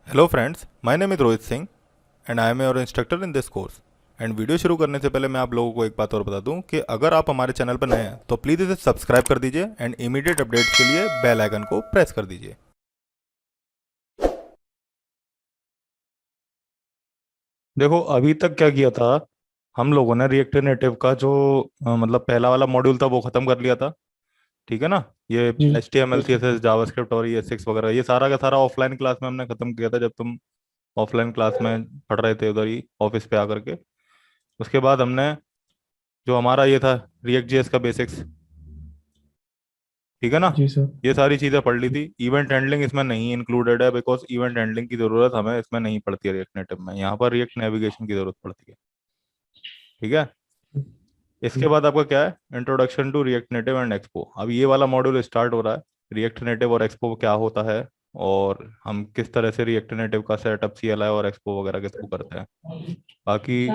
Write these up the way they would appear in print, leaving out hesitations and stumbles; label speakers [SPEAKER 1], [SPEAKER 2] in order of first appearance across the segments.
[SPEAKER 1] Hello friends, my name is Rohit Singh and I am your instructor in this course. And video शुरू करने से पहले मैं आप लोगों को एक बात और बता दूं कि अगर आप हमारे चैनल पर नए हैं तो प्लीज़ इसे सब्सक्राइब कर दीजिए एंड इमीडिएट अपडेट्स के लिए बेल आइकन को प्रेस कर दीजिए। देखो, अभी तक क्या किया था हम लोगों ने रिएक्ट नेटिव का जो मतलब पहला वाला मॉड्यूल था वो ख़त्म कर लिया था। ठीक है ना। ये
[SPEAKER 2] जी।
[SPEAKER 1] H T M L C S S JavaScript और ये सिक्स वगैरह ये सारा का सारा ऑफलाइन क्लास में हमने ख़त्म किया था, जब तुम ऑफलाइन क्लास में पढ़ रहे थे उधर ही ऑफिस पे आकर के। उसके बाद हमने जो हमारा ये था रिएक्ट जेएस का बेसिक्स, ठीक है ना,
[SPEAKER 2] जी सर।
[SPEAKER 1] ये सारी चीज़ें पढ़ ली थी। इवेंट हैंडलिंग इसमें नहीं इंक्लूडेड है बिकॉज इवेंट हैंडलिंग की ज़रूरत हमें इसमें नहीं पड़ती है रिएक्ट नेटिव में। यहाँ पर रिएक्ट नेविगेशन की ज़रूरत पड़ती है। ठीक है। इसके
[SPEAKER 2] जी।
[SPEAKER 1] बाद आपका क्या है, introduction to React Native and Expo. अब ये वाला मॉड्यूल स्टार्ट हो रहा है। रिएक्ट नेटिव और एक्सपो क्या होता है और हम किस तरह से रिएक्ट नेटिव का सेटअप सीएलआई और एक्सपो वगैरह के थ्रू करते हैं। बाकी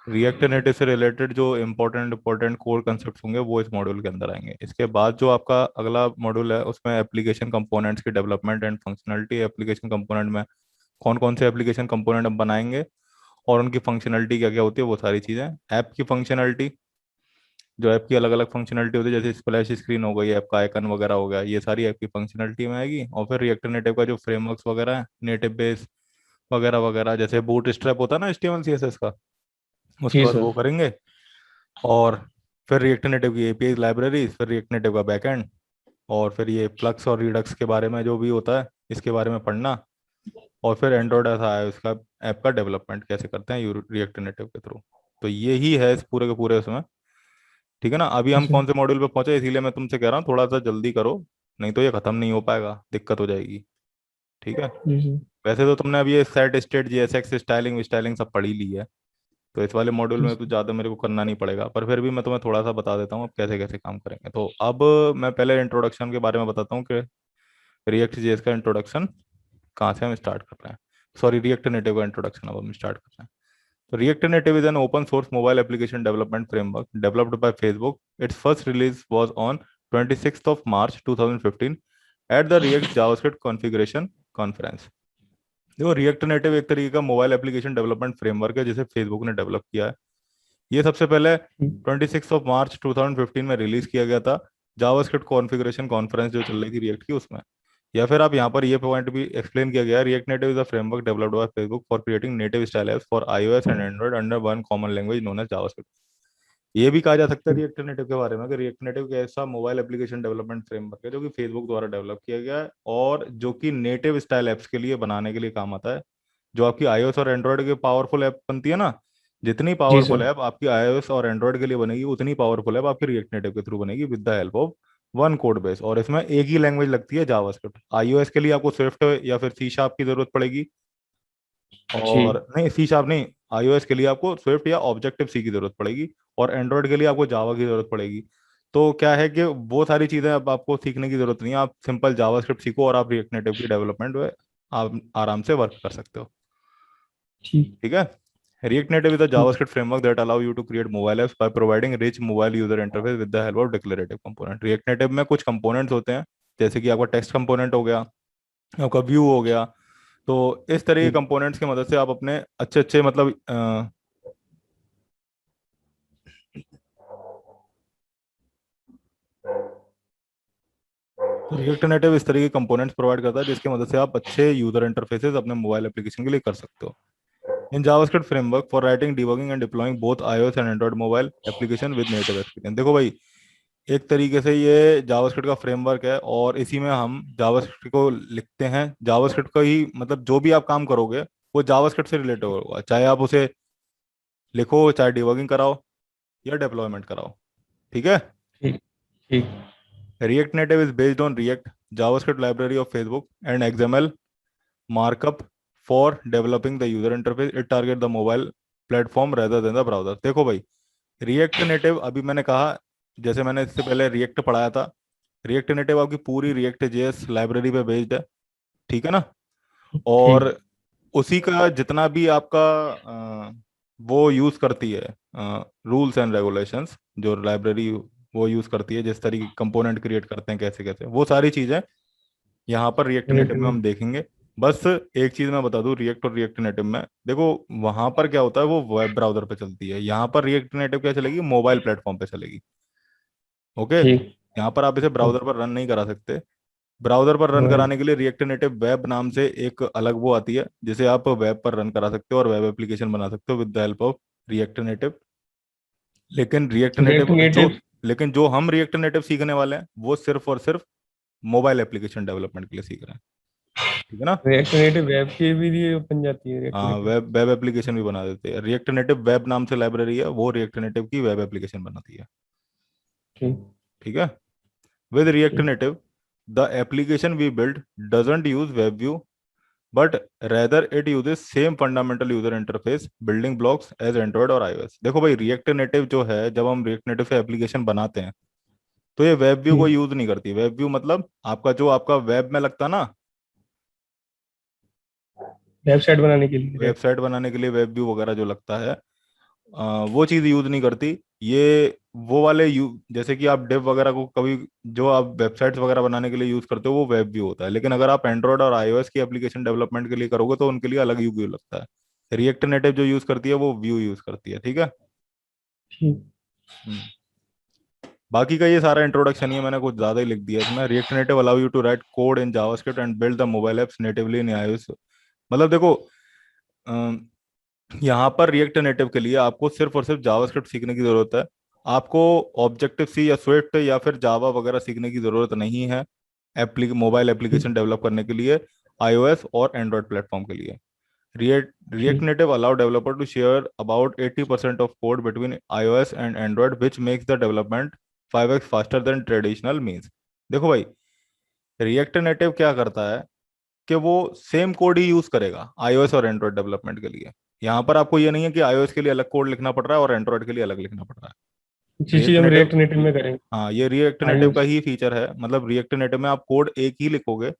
[SPEAKER 1] रिएक्ट नेटिव से रिलेटेड जो इंपॉर्टेंट इंपॉर्टेंट कोर कंसेप्ट होंगे वो इस मॉड्यूल के अंदर आएंगे। इसके बाद जो आपका अगला मॉड्यूल है उसमें एप्लीकेशन कंपोनेंट्स की development and functionality. Application component में कौन कौन से एप्लीकेशन कंपोनेंट हम बनाएंगे और उनकी फंक्शनलिटी क्या क्या होती है वो सारी चीज़ें। ऐप की फंक्शनलिटी, जो ऐप की अलग अलग फंक्शनलिटी होती है, जैसे स्प्लैश स्क्रीन हो गई, ऐप का आइकन वगैरह हो गया, ये सारी ऐप की फंक्शनलिटी में आएगी। और फिर रिएक्ट नेटिव का जो फ्रेमवर्क्स वगैरह है, नेटिव बेस वगैरह वगैरह, जैसे बूट स्ट्रैप होता है ना HTML CSS का, उसके
[SPEAKER 2] जी
[SPEAKER 1] बाद
[SPEAKER 2] सर।
[SPEAKER 1] वो करेंगे। और फिर रिएक्ट नेटिव की एपीआई लाइब्रेरीज, फिर रिएक्ट नेटिव का बैकएंड, और फिर ये प्लग्स और रिडक्स के बारे में जो भी होता है इसके बारे में पढ़ना। और फिर एंड्रॉयड ऐसा है उसका ऐप का डेवलपमेंट कैसे करते हैं रिएक्ट नेटिव के थ्रू। तो ये ही है इस पूरे के पूरे उसमें। ठीक है ना। अभी
[SPEAKER 2] जी
[SPEAKER 1] हम
[SPEAKER 2] सर।
[SPEAKER 1] कौन से मॉड्यूल पे पहुंचे, इसीलिए मैं तुमसे कह रहा हूँ थोड़ा सा जल्दी करो, नहीं तो ये खत्म नहीं हो पाएगा, दिक्कत हो जाएगी। ठीक है।
[SPEAKER 2] जी सर।
[SPEAKER 1] वैसे तो तुमने अभी ये set state GSX styling styling सब पढ़ ही ली है, तो इस वाले मॉड्यूल
[SPEAKER 2] जी
[SPEAKER 1] में तो
[SPEAKER 2] सर।
[SPEAKER 1] ज़्यादा मेरे को करना नहीं पड़ेगा, पर फिर भी मैं तुम्हें थोड़ा सा बता देता हूँ अब कैसे कैसे काम करेंगे। तो अब मैं पहले इंट्रोडक्शन के बारे में बताता हूँ कि रिएक्ट जेएस का इंट्रोडक्शन कहाँ से हम स्टार्ट कर रहे हैं। सॉरी, रिएक्ट नेटिव का इंट्रोडक्शन अब हम स्टार्ट कर रहे हैं। तो react native is an open source mobile application development framework developed by Facebook. Its first release was on 26th of March 2015 at the React JavaScript Configuration Conference. देखो, react Native एक तरीके का मोबाइल एप्लीकेशन डेवलपमेंट फ्रेमवर्क है जिसे Facebook ने develop किया है। ये सबसे पहले 26 ऑफ मार्च 2015 में रिलीज किया गया था जावास्क्रिप्ट कॉन्फ़िगरेशन कॉन्फ्रेंस जो चल रही थी रिएक्ट की उसमें। या फिर आप यहाँ पर ये पॉइंट भी एक्सप्लेन किया गया है, React Native is a framework developed by Facebook for creating native style apps for iOS and Android under one common language known as JavaScript. ये भी कहा जा सकता है रिएक्ट नेटिव के बारे में कि रिएक्ट नेटिव एक ऐसा मोबाइल एप्लीकेशन डेवलपमेंट फ्रेमवर्क है जो कि फेसबुक द्वारा डेवलप किया गया है और जो कि नेटिव स्टाइल एप्स के लिए बनाने के लिए काम आता है। जो आपकी iOS और एंड्रॉइड की पावरफुल ऐप बनती है ना, जितनी
[SPEAKER 2] जी
[SPEAKER 1] पावरफुल
[SPEAKER 2] सर।
[SPEAKER 1] ऐप आपकी iOS और एंड्रॉइड के लिए बनेगी उतनी पावरफुल ऐप आपकी रिएक्ट नेटिव के थ्रू बनेगी with the help of one code base. और इसमें एक ही लैंग्वेज लगती है जावास्क्रिप्ट। iOS के लिए आपको स्विफ्ट या फिर सी शार्प की जरूरत पड़ेगी,
[SPEAKER 2] जी।
[SPEAKER 1] और नहीं सी शार्प नहीं, iOS के लिए आपको स्विफ्ट या ऑब्जेक्टिव सी की जरूरत पड़ेगी, और एंड्रॉइड के लिए आपको जावा की जरूरत पड़ेगी। तो क्या है कि वो सारी चीजें अब आपको सीखने की जरूरत नहीं है, आप सिंपल जावास्क्रिप्ट सीखो और आप रिएक्ट नेटिव की डेवलपमेंट में आप आराम से वर्क कर सकते हो।
[SPEAKER 2] ठीक।
[SPEAKER 1] ठीक है। React Native is a
[SPEAKER 2] ठीक।
[SPEAKER 1] JavaScript framework that allow you to create mobile apps by providing rich mobile user interface with the help of declarative component. React Native में कुछ components होते हैं, जैसे कि आपका टेक्स्ट कंपोनेंट हो गया, आपका व्यू हो गया। तो इस तरह के
[SPEAKER 2] ठीक।
[SPEAKER 1] कंपोनेंट्स की मदद से आप अपने अच्छे अच्छे मतलब तो रिएक्ट नेटिव इस तरह के कंपोनेंट्स प्रोवाइड करता है जिसकी मदद से आप अच्छे यूजर इंटरफेसेस अपने मोबाइल एप्लीकेशन के लिए कर सकते हो। In JavaScript framework for writing debugging and deploying both iOS and Android mobile application with native experience. देखो भाई, एक तरीके से ये जावास्क्रिप्ट का फ्रेमवर्क है और इसी में हम जावास्क्रिप्ट को लिखते हैं। जावास्क्रिप्ट का ही मतलब जो भी आप काम करोगे वो जावास्क्रिप्ट से रिलेटेड होगा, चाहे आप उसे लिखो, चाहे डिबगिंग कराओ या डेप्लॉयमेंट कराओ। ठीक है।
[SPEAKER 2] ठीक। ठीक।
[SPEAKER 1] React Native is based on react JavaScript library of Facebook and XML markup for developing the user interface. It target the mobile platform rather than the browser. देखो भाई, रिएक्ट नेटिव अभी मैंने कहा, जैसे मैंने इससे पहले रिएक्ट पढ़ाया था, रिएक्ट नेटिव आपकी पूरी रिएक्ट जेएस लाइब्रेरी पे बेस्ड है। ठीक है ना। और
[SPEAKER 2] ठीक।
[SPEAKER 1] उसी का जितना भी आपका वो यूज करती है रूल्स एंड रेगुलेशंस, जो लाइब्रेरी वो यूज करती है, जिस तरीके कंपोनेंट क्रिएट करते हैं कैसे कैसे, वो सारी चीजें यहाँ पर रिएक्ट नेटिव
[SPEAKER 2] नेटिव
[SPEAKER 1] में
[SPEAKER 2] में।
[SPEAKER 1] हम देखेंगे। बस एक चीज मैं बता दूं, रिएक्ट और रिएक्ट नेटिव में देखो, वहां पर क्या होता है वो वेब ब्राउजर पे चलती है, यहाँ पर रिएक्ट नेटिव क्या चलेगी, मोबाइल प्लेटफॉर्म पे चलेगी। ओके।
[SPEAKER 2] ठीक।
[SPEAKER 1] यहाँ पर आप इसे ब्राउजर
[SPEAKER 2] ओके।
[SPEAKER 1] पर रन नहीं करा सकते। ब्राउजर पर रन
[SPEAKER 2] राइट।
[SPEAKER 1] कराने के लिए रिएक्ट नेटिव वेब नाम से एक अलग वो आती है, जिसे आप वेब पर रन करा सकते हो और वेब एप्लीकेशन बना सकते हो with the help of react native. लेकिन रिएक्ट
[SPEAKER 2] रिएक्ट
[SPEAKER 1] नेटिव जो
[SPEAKER 2] नेटिव।
[SPEAKER 1] लेकिन जो हम रिएक्ट नेटिव सीखने वाले हैं वो सिर्फ और सिर्फ मोबाइल एप्लीकेशन डेवलपमेंट के लिए सीख रहे हैं। ठीक है ना।
[SPEAKER 2] रिएक्ट नेटिव वेब के भी लिए बन जाती है रिएक्ट
[SPEAKER 1] हाँ,
[SPEAKER 2] नेटिव।
[SPEAKER 1] वेब वेब एप्लीकेशन भी बना देते हैं। रिएक्ट नेटिव वेब नाम से लाइब्रेरी है, वो रिएक्ट नेटिव की वेब एप्लीकेशन बनाती है।
[SPEAKER 2] ठीक।
[SPEAKER 1] ठीक है। विद रिएक्ट
[SPEAKER 2] ठीक।
[SPEAKER 1] Native the application we build doesn't use web view, but rather it uses same fundamental user interface building blocks as Android और iOS। देखो भाई, रिएक्ट नेटिव जो है, जब हम रिएक्ट नेटिव से एप्लीकेशन बनाते हैं तो ये वेब व्यू को
[SPEAKER 2] ठीक।
[SPEAKER 1] यूज नहीं करती। वेब व्यू मतलब आपका जो आपका वेब में लगता ना,
[SPEAKER 2] वेबसाइट बनाने के लिए रिएक्ट।
[SPEAKER 1] वेबसाइट बनाने के लिए वेब व्यू वगैरह जो लगता है, वो चीज़ यूज नहीं करती। ये वो वाले जैसे कि आप डेव वगैरह को कभी, जो आप वेबसाइट्स वगैरह बनाने के लिए यूज करते हो वो वेब व्यू होता है, लेकिन अगर आप एंड्रॉयड और iOS की एप्लीकेशन डेवलपमेंट के लिए करोगे तो उनके लिए अलग व्यू लगता है। रिएक्ट नेटिव जो यूज करती है वो व्यू यूज करती है। ठीक है।
[SPEAKER 2] ठीक।
[SPEAKER 1] हम्म। बाकी का ये सारा इंट्रोडक्शन ही है, मैंने कुछ ज्यादा ही लिख दिया इसमें। React Native allow you to write code in JavaScript and build the mobile apps natively in iOS। मतलब देखो, यहाँ पर रिएक्ट नेटिव के लिए आपको सिर्फ और सिर्फ जावास्क्रिप्ट सीखने की जरूरत है। आपको ऑब्जेक्टिव सी या स्विफ्ट या फिर जावा वगैरह सीखने की जरूरत नहीं है मोबाइल एप्लीकेशन
[SPEAKER 2] ठीक।
[SPEAKER 1] डेवलप करने के लिए, iOS और एंड्रॉयड प्लेटफॉर्म के लिए। रिएक्ट
[SPEAKER 2] ठीक।
[SPEAKER 1] Native allow developer to share about 80% of code between iOS and Android which makes the development 5x faster than traditional means. देखो भाई, रिएक्ट नेटिव क्या करता है कि वो सेम कोड ही यूज करेगा iOS और एंड्रॉयड डेवलपमेंट के लिए। यहाँ पर आपको ये नहीं है कि iOS के लिए अलग कोड लिखना पड़ रहा है और एंड्रॉयड के लिए अलग लिखना पड़ रहा है।
[SPEAKER 2] जी चीज
[SPEAKER 1] रिएक्ट
[SPEAKER 2] हम
[SPEAKER 1] नेटिव,
[SPEAKER 2] रिएक्ट नेटिव में करेंगे।
[SPEAKER 1] हाँ, ये रिएक्ट नेटिव का
[SPEAKER 2] आईओएस।
[SPEAKER 1] ही फीचर है। मतलब रिएक्ट नेटिव में आप कोड एक ही लिखोगे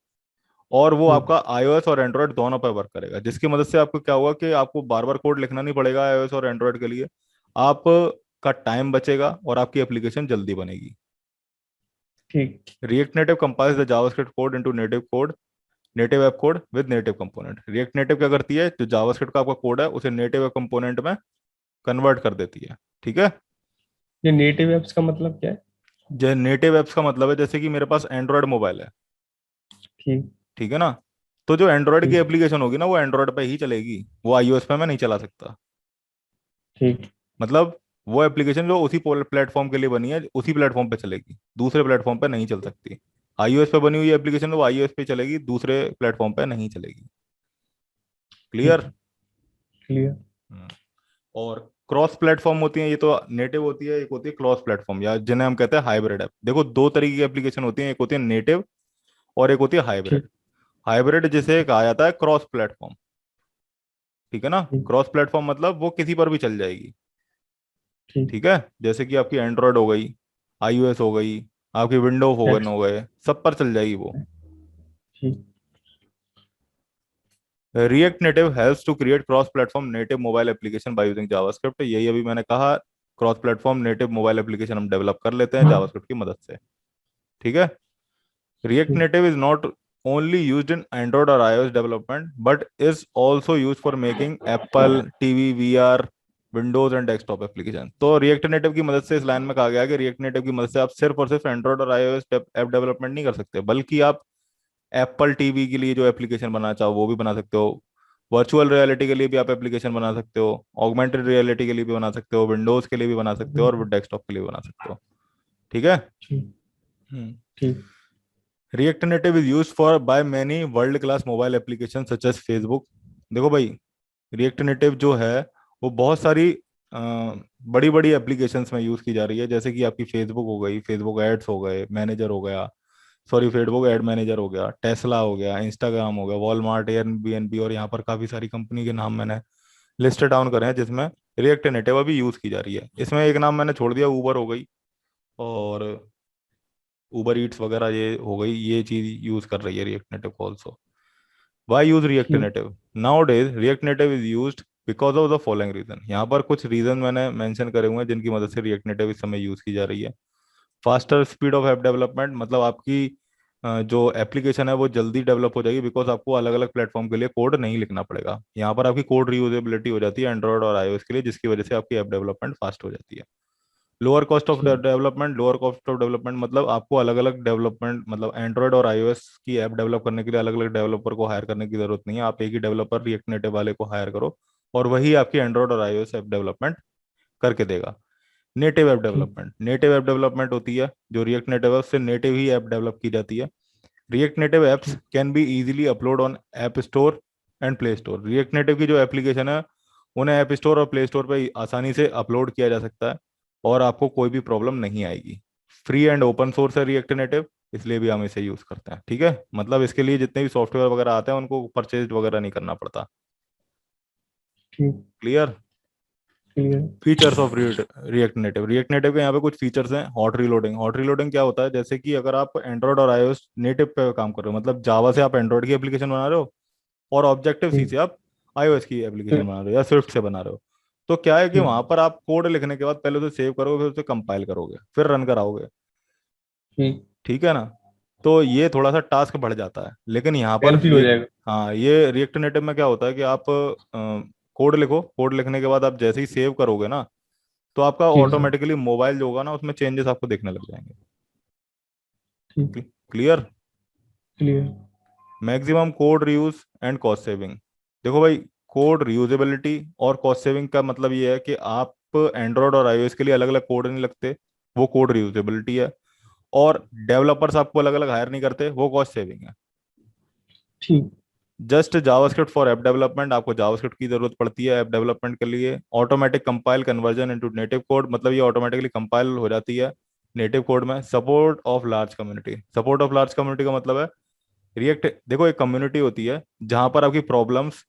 [SPEAKER 1] और वो आपका iOS और एंड्रॉयड दोनों पर वर्क करेगा, जिसकी मदद से आपको क्या होगा कि आपको बार बार कोड लिखना नहीं पड़ेगा iOS और एंड्रॉयड के लिए। आप का टाइम बचेगा और आपकी एप्लीकेशन जल्दी बनेगी।
[SPEAKER 2] ठीक।
[SPEAKER 1] React native compiles the JavaScript code into native app code with native component. React Native क्या करती है, जो जावास्क्रिप्ट का आपका कोड है उसे नेटिव ऐप कंपोनेंट में कन्वर्ट कर देती है। ठीक है।
[SPEAKER 2] ये नेटिव एप्स का मतलब क्या है?
[SPEAKER 1] जो नेटिव ऐप्स का मतलब है, जैसे कि मेरे पास एंड्रॉयड मोबाइल है,
[SPEAKER 2] ठीक।
[SPEAKER 1] ठीक है ना, तो जो एंड्रॉयड की
[SPEAKER 2] ठीक।
[SPEAKER 1] एप्लीकेशन होगी ना वो एंड्रॉयड पे ही चलेगी, वो iOS पे मैं नहीं चला सकता।
[SPEAKER 2] ठीक।
[SPEAKER 1] मतलब वो एप्लीकेशन जो उसी प्लेटफॉर्म के लिए बनी है उसी प्लेटफॉर्म पे चलेगी, दूसरे प्लेटफॉर्म पे नहीं चल सकती। iOS पे बनी हुई एप्लीकेशन वो iOS पे चलेगी, दूसरे प्लेटफॉर्म पे नहीं चलेगी।
[SPEAKER 2] ठीक
[SPEAKER 1] क्लियर।
[SPEAKER 2] है। क्लियर।
[SPEAKER 1] और क्रॉस प्लेटफॉर्म होती है, ये तो नेटिव होती है, एक होती है क्रॉस प्लेटफॉर्म, या जिन्हें हम कहते हैं हाइब्रिड ऐप। देखो, दो तरीके की एप्लीकेशन होती है, एक होती है नेटिव और एक होती है हाइब्रिड।
[SPEAKER 2] ठीक।
[SPEAKER 1] हाइब्रिड जिसे कहा जाता है क्रॉस प्लेटफॉर्म। ठीक है ना।
[SPEAKER 2] ठीक।
[SPEAKER 1] क्रॉस प्लेटफॉर्म मतलब वो किसी पर भी चल जाएगी।
[SPEAKER 2] ठीक।
[SPEAKER 1] ठीक है। जैसे कि आपकी एंड्रॉयड हो गई, iOS हो गई, आपकी विंडो फोन
[SPEAKER 2] एक्स।
[SPEAKER 1] हो गए, सब पर चल जाएगी वो।
[SPEAKER 2] ठीक।
[SPEAKER 1] React Native helps to create cross platform native mobile application by using JavaScript. यही अभी मैंने कहा, cross platform native mobile application हम डेवलप कर लेते हैं जावास्क्रिप्ट की मदद से। ठीक है। React
[SPEAKER 2] ठीक।
[SPEAKER 1] Native is not only used in Android or iOS development, but is also used for making Apple TV, VR, Windows and desktop application। तो React Native की मदद से इस लाइन में कहा गया है कि React Native की मदद से आप सिर्फ और सिर्फ Android और iOS ऐप डेवलपमेंट नहीं कर सकते, बल्कि आप Apple TV के लिए जो एप्लीकेशन बनाना चाहो वो भी बना सकते हो, वर्चुअल रियलिटी के लिए भी आप एप्लीकेशन बना सकते हो, ऑगमेंटेड रियलिटी के लिए भी बना सकते हो, विंडोज के लिए भी बना सकते हो और डेस्कटॉप के लिए भी बना सकते हो। ठीक है।
[SPEAKER 2] ठीक।
[SPEAKER 1] हम्म।
[SPEAKER 2] ठीक।
[SPEAKER 1] React Native is used for by many world class mobile applications such as Facebook। देखो भाई, React Native जो है वो बहुत सारी बड़ी बड़ी एप्लीकेशंस में यूज की जा रही है, जैसे कि आपकी फेसबुक हो गई, फेसबुक एड्स हो गए, मैनेजर हो गया, सॉरी फेसबुक एड मैनेजर हो गया, टेस्ला हो गया, इंस्टाग्राम हो गया, वॉलमार्ट, एयरबीएनबी, और यहाँ पर काफी सारी कंपनी के नाम मैंने लिस्ट डाउन करे हैं जिसमें रिएक्ट नेटिव अभी यूज की जा रही है। इसमें एक नाम मैंने छोड़ दिया, ऊबर हो गई, और उबर ईट्स वगैरह ये हो गई, ये चीज यूज कर रही है रिएक्ट नेटिव को ऑल्सो। वाई यूज रिएक्ट
[SPEAKER 2] ठीक।
[SPEAKER 1] Native nowadays, React Native is use because of the following reason. यहाँ पर कुछ रीजन मैंने मेंशन करे हुए हैं जिनकी मदद से रिएक्ट नेटिव इस समय यूज की जा रही है। Faster speed of app development, मतलब आपकी जो एप्लीकेशन है वो जल्दी डेवलप हो जाएगी, बिकॉज आपको अलग अलग प्लेटफॉर्म के लिए कोड नहीं लिखना पड़ेगा। यहाँ पर आपकी कोड रीयूजेबिलिटी हो जाती है एंड्रॉयड और आईओएस के लिए, जिसकी वजह से आपकी ऐप डेवलपमेंट फास्ट हो जाती है। लोअर कॉस्ट ऑफ
[SPEAKER 2] ठीक।
[SPEAKER 1] Development, lower cost of development मतलब आपको अलग अलग डेवलपमेंट, मतलब एंड्रॉयड और आईओएस की ऐप डेवलप करने के लिए अलग अलग डेवलपर को हायर करने की जरूरत नहीं है। आप एक ही डेवलपर रिएक्ट नेटिव वाले को हायर करो और वही आपकी एंड्रॉयड और आईओएस ऐप डेवलपमेंट करके देगा। नेटिव ऐप
[SPEAKER 2] ठीक।
[SPEAKER 1] डेवलपमेंट, नेटिव ऐप डेवलपमेंट होती है जो रिएक्ट नेटिव है उससे नेटिव ही ऐप डेवलप की जाती है। रिएक्ट नेटिव एप्स
[SPEAKER 2] ठीक।
[SPEAKER 1] Can be easily upload on app store and play store. React Native की जो एप्लीकेशन है उन्हें ऐप स्टोर और प्ले स्टोर पे आसानी से अपलोड किया जा सकता है और आपको कोई भी प्रॉब्लम नहीं आएगी। फ्री एंड ओपन सोर्स है रिएक्ट नेटिव, इसलिए भी हम इसे यूज करते हैं। ठीक है, मतलब इसके लिए जितने भी सॉफ्टवेयर वगैरह आते हैं उनको परचेज वगैरह नहीं करना पड़ता।
[SPEAKER 2] ठीक।
[SPEAKER 1] Clear?
[SPEAKER 2] Clear.
[SPEAKER 1] Features of react Native, React Native के यहाँ पे कुछ फीचर्स हैं। हॉट रीलोडिंग, हॉट रीलोडिंग क्या होता है, जैसे कि अगर आप एंड्रॉयड और आईओएस नेटिव पे काम कर रहे हो, मतलब जावा से आप एंड्रॉयड की एप्लीकेशन बना रहे हो और ऑब्जेक्टिव सी
[SPEAKER 2] ठीक।
[SPEAKER 1] से आप आईओएस की एप्लीकेशन
[SPEAKER 2] ठीक।
[SPEAKER 1] बना रहे हो या स्विफ्ट से बना रहे हो, तो क्या है कि
[SPEAKER 2] ठीक।
[SPEAKER 1] वहां पर आप कोड लिखने के बाद पहले उसे सेव करोगे, फिर उसे कंपाइल करोगे, फिर रन कराओगे।
[SPEAKER 2] ठीक।
[SPEAKER 1] ठीक है ना? तो ये थोड़ा सा टास्क बढ़ जाता है, लेकिन यहाँ पर
[SPEAKER 2] लेंथी हो जाएगा।
[SPEAKER 1] हाँ, ये रिएक्ट नेटिव में क्या होता है कि आप कोड लिखो, कोड लिखने के बाद आप जैसे ही सेव करोगे ना, तो आपका
[SPEAKER 2] जी सर।
[SPEAKER 1] ऑटोमेटिकली मोबाइल जो होगा ना उसमें चेंजेस आपको देखने लग जाएंगे।
[SPEAKER 2] ठीक।
[SPEAKER 1] Clear?
[SPEAKER 2] Clear.
[SPEAKER 1] Maximum code reuse and cost saving. देखो भाई, कोड रीयूजेबिलिटी और कॉस्ट सेविंग का मतलब ये है कि आप एंड्रॉयड और आईओएस के लिए अलग अलग कोड नहीं लगते, वो कोड रीयूजेबिलिटी है। और डेवलपर्स आपको अलग अलग हायर नहीं करते, वो कॉस्ट सेविंग है।
[SPEAKER 2] ठीक।
[SPEAKER 1] Just JavaScript for app development, आपको जावास्क्रिप्ट की जरूरत पड़ती है ऐप डेवलपमेंट के लिए। Automatic compile conversion into native code, मतलब ये ऑटोमेटिकली कंपाइल हो जाती है नेटिव कोड में। Support of large community, support of large community का मतलब है रिएक्ट, देखो एक कम्युनिटी होती है जहां पर आपकी प्रॉब्लम्स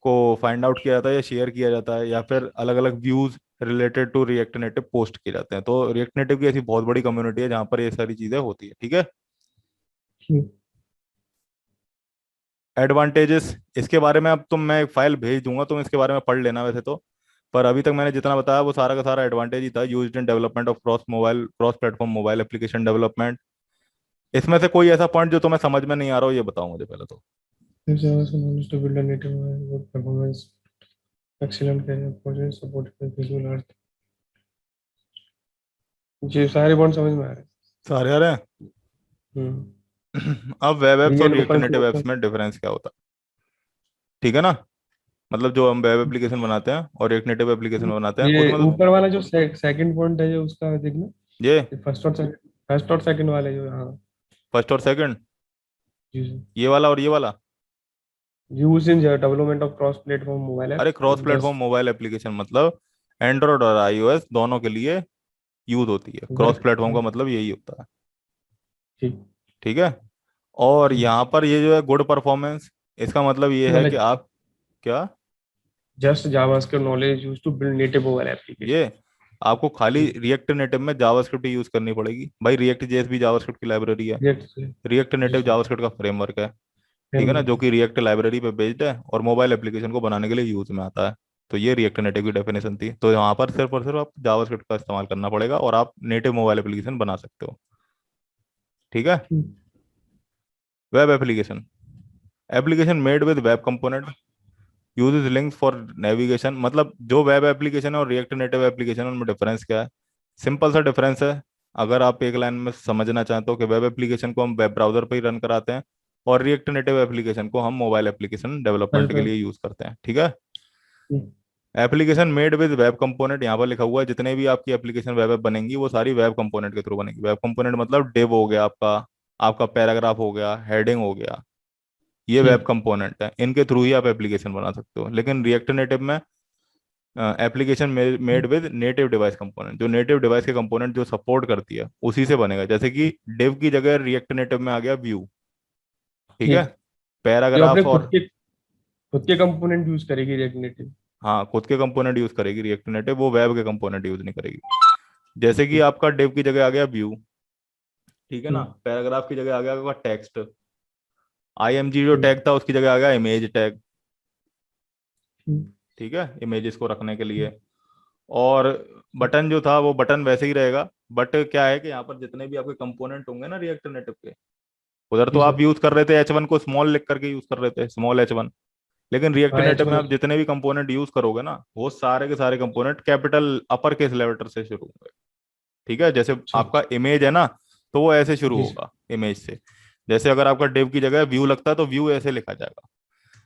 [SPEAKER 1] को फाइंड आउट किया जाता है या शेयर किया जाता है, या फिर अलग अलग views related to React Native post किए जाते हैं। तो रिएक्ट नेटिव की ऐसी बहुत बड़ी कम्युनिटी है जहां पर ये सारी चीजें होती है। ठीक है?
[SPEAKER 2] ठीक।
[SPEAKER 1] एडवांटेजेस, इसके बारे में अब मैं एक फाइल भेज दूंगा, तुम इसके बारे में पढ़ लेना वैसे तो। पर अभी तक मैंने जितना बताया वो सारा का सारा एडवांटेज ही था। Used in development of cross platform mobile application development. इसमें से कोई ऐसा पॉइंट जो तुम्हें समझ में नहीं आ रहा हो, ये बताओ मुझे पहले तो।
[SPEAKER 2] This also managed to build a native good performance, excellent career project, support for visual art। जी सारे पॉइंट समझ में आ रहे
[SPEAKER 1] सारे आ रहे
[SPEAKER 2] हैं।
[SPEAKER 1] हैं? अब वेब एप्स
[SPEAKER 2] फ्री
[SPEAKER 1] और
[SPEAKER 2] and
[SPEAKER 1] react
[SPEAKER 2] open
[SPEAKER 1] native
[SPEAKER 2] source.
[SPEAKER 1] Apps में डिफरेंस क्या होता है? ठीक है ना? मतलब जो हम वेब एप्लीकेशन बनाते हैं और रिएक्ट नेटिव एप्लीकेशन बनाते हैं
[SPEAKER 2] ये
[SPEAKER 1] उसमें तो
[SPEAKER 2] ऊपर वाला जो सेकंड पॉइंट है जो उसका देखना।
[SPEAKER 1] ये
[SPEAKER 2] फर्स्ट और सेकंड वाले जो, हाँ।
[SPEAKER 1] फर्स्ट और सेकंड,
[SPEAKER 2] जी सर।
[SPEAKER 1] ये वाला और ये वाला।
[SPEAKER 2] Use in development of cross platform mobile
[SPEAKER 1] अरे
[SPEAKER 2] app.
[SPEAKER 1] Cross platform
[SPEAKER 2] just
[SPEAKER 1] mobile application मतलब एंड्रॉयड और आईओएस दोनों के लिए यूज होती है। Cross
[SPEAKER 2] work.
[SPEAKER 1] प्लेटफॉर्म का मतलब यही होता है।
[SPEAKER 2] ठीक।
[SPEAKER 1] ठीक है? और
[SPEAKER 2] ठीक।
[SPEAKER 1] यहाँ पर ये जो है गुड परफॉर्मेंस, इसका मतलब ये है
[SPEAKER 2] वाला
[SPEAKER 1] कि आप क्या,
[SPEAKER 2] just JavaScript knowledge use to build native mobile
[SPEAKER 1] ये
[SPEAKER 2] एप्लीकेशन।
[SPEAKER 1] आपको खाली
[SPEAKER 2] ठीक।
[SPEAKER 1] रिएक्ट नेटिव में जावास्क्रिप्ट यूज करनी पड़ेगी भाई। रिएक्ट जेएस भी जावास्क्रिप्ट की लाइब्रेरी है।
[SPEAKER 2] रिएक्ट से।
[SPEAKER 1] रिएक्ट
[SPEAKER 2] जी
[SPEAKER 1] नेटिव
[SPEAKER 2] सर।
[SPEAKER 1] जावास्क्रिप्ट का फ्रेमवर्क है। ठीक है ना, जो
[SPEAKER 2] फ्रेमवर्क।
[SPEAKER 1] कि रिएक्ट लाइब्रेरी पे बेस्ड है और मोबाइल एप्लीकेशन को बनाने के लिए यूज में आता है। तो ये रिएक्ट नेटिव की डेफिनेशन थी। तो यहाँ पर सिर्फ और सिर्फ आप जावास्क्रिप्ट का इस्तेमाल करना पड़ेगा और आप नेटिव मोबाइल एप्लीकेशन बना सकते हो। ठीक है?
[SPEAKER 2] ठीक।
[SPEAKER 1] Web application, application made with web component uses links for navigation. मतलब जो वेब एप्लीकेशन है और रिएक्ट नेटिव एप्लीकेशन उनमें डिफरेंस क्या है? सिंपल सा डिफरेंस है। अगर आप एक लाइन में समझना चाहते हो कि वेब एप्लीकेशन को हम वेब ब्राउजर पर ही रन कराते हैं और रिएक्ट नेटिव एप्लीकेशन को हम मोबाइल एप्लीकेशन डेवलपमेंट के लिए यूज करते हैं। ठीक है?
[SPEAKER 2] ठीक।
[SPEAKER 1] Application made with web component, यहाँ पर लिखा हुआ है जितने भी आपकी एप्लीकेशन वेब ऐप बनेंगी वो सारी वेब कंपोनेंट के थ्रू बनेगी। वेब कंपोनेंट मतलब डिव हो गया आपका, आपका पैराग्राफ हो गया, हेडिंग हो गया, ये वेब
[SPEAKER 2] ठीक।
[SPEAKER 1] कंपोनेंट है। इनके थ्रू ही आप एप्लीकेशन बना सकते हो। लेकिन रिएक्ट नेटिव में application made with native device component, जो नेटिव डिवाइस के कंपोनेंट जो सपोर्ट करती है उसी से बनेगा। जैसे कि डिव की जगह रिएक्ट नेटिव में आ गया व्यू। ठीक है?
[SPEAKER 2] ठीक। जो अपने
[SPEAKER 1] पैराग्राफ और
[SPEAKER 2] खुद के कंपोनेंट यूज करेगी रिएक्ट नेटिव।
[SPEAKER 1] हाँ, खुद के कंपोनेंट यूज करेगी रिएक्ट नेटिव, वो वेब के कंपोनेंट यूज नहीं करेगी। जैसे कि
[SPEAKER 2] ठीक।
[SPEAKER 1] आपका डिव की जगह आ गया व्यू। ठीक है ना?
[SPEAKER 2] ठीक।
[SPEAKER 1] पैराग्राफ की जगह आ गया आपका टेक्स्ट। आईएमजी जो
[SPEAKER 2] ठीक।
[SPEAKER 1] टैग था उसकी जगह आ गया इमेज टैग।
[SPEAKER 2] ठीक।
[SPEAKER 1] ठीक है, इमेजेस को रखने के लिए। और बटन जो था वो बटन वैसे ही रहेगा, बट क्या है कि यहाँ पर जितने भी आपके कंपोनेंट होंगे ना रिएक्ट नेटिव के, उधर तो
[SPEAKER 2] जी
[SPEAKER 1] आप
[SPEAKER 2] सर।
[SPEAKER 1] यूज कर रहे थे H1 को स्मॉल लिख करके यूज कर रहे थे, स्मॉल H1। लेकिन रिएक्ट
[SPEAKER 2] हाँ एच
[SPEAKER 1] नेटिव में
[SPEAKER 2] वन
[SPEAKER 1] आप जितने भी कंपोनेंट यूज करोगे ना, वो सारे के सारे component capital upper case letter से शुरू होंगे। ठीक है, जैसे
[SPEAKER 2] अच्छा।
[SPEAKER 1] आपका इमेज है ना, तो वो ऐसे शुरू
[SPEAKER 2] जी सर।
[SPEAKER 1] होगा इमेज से। जैसे अगर आपका डिव की जगह व्यू लगता है तो व्यू ऐसे लिखा जाएगा।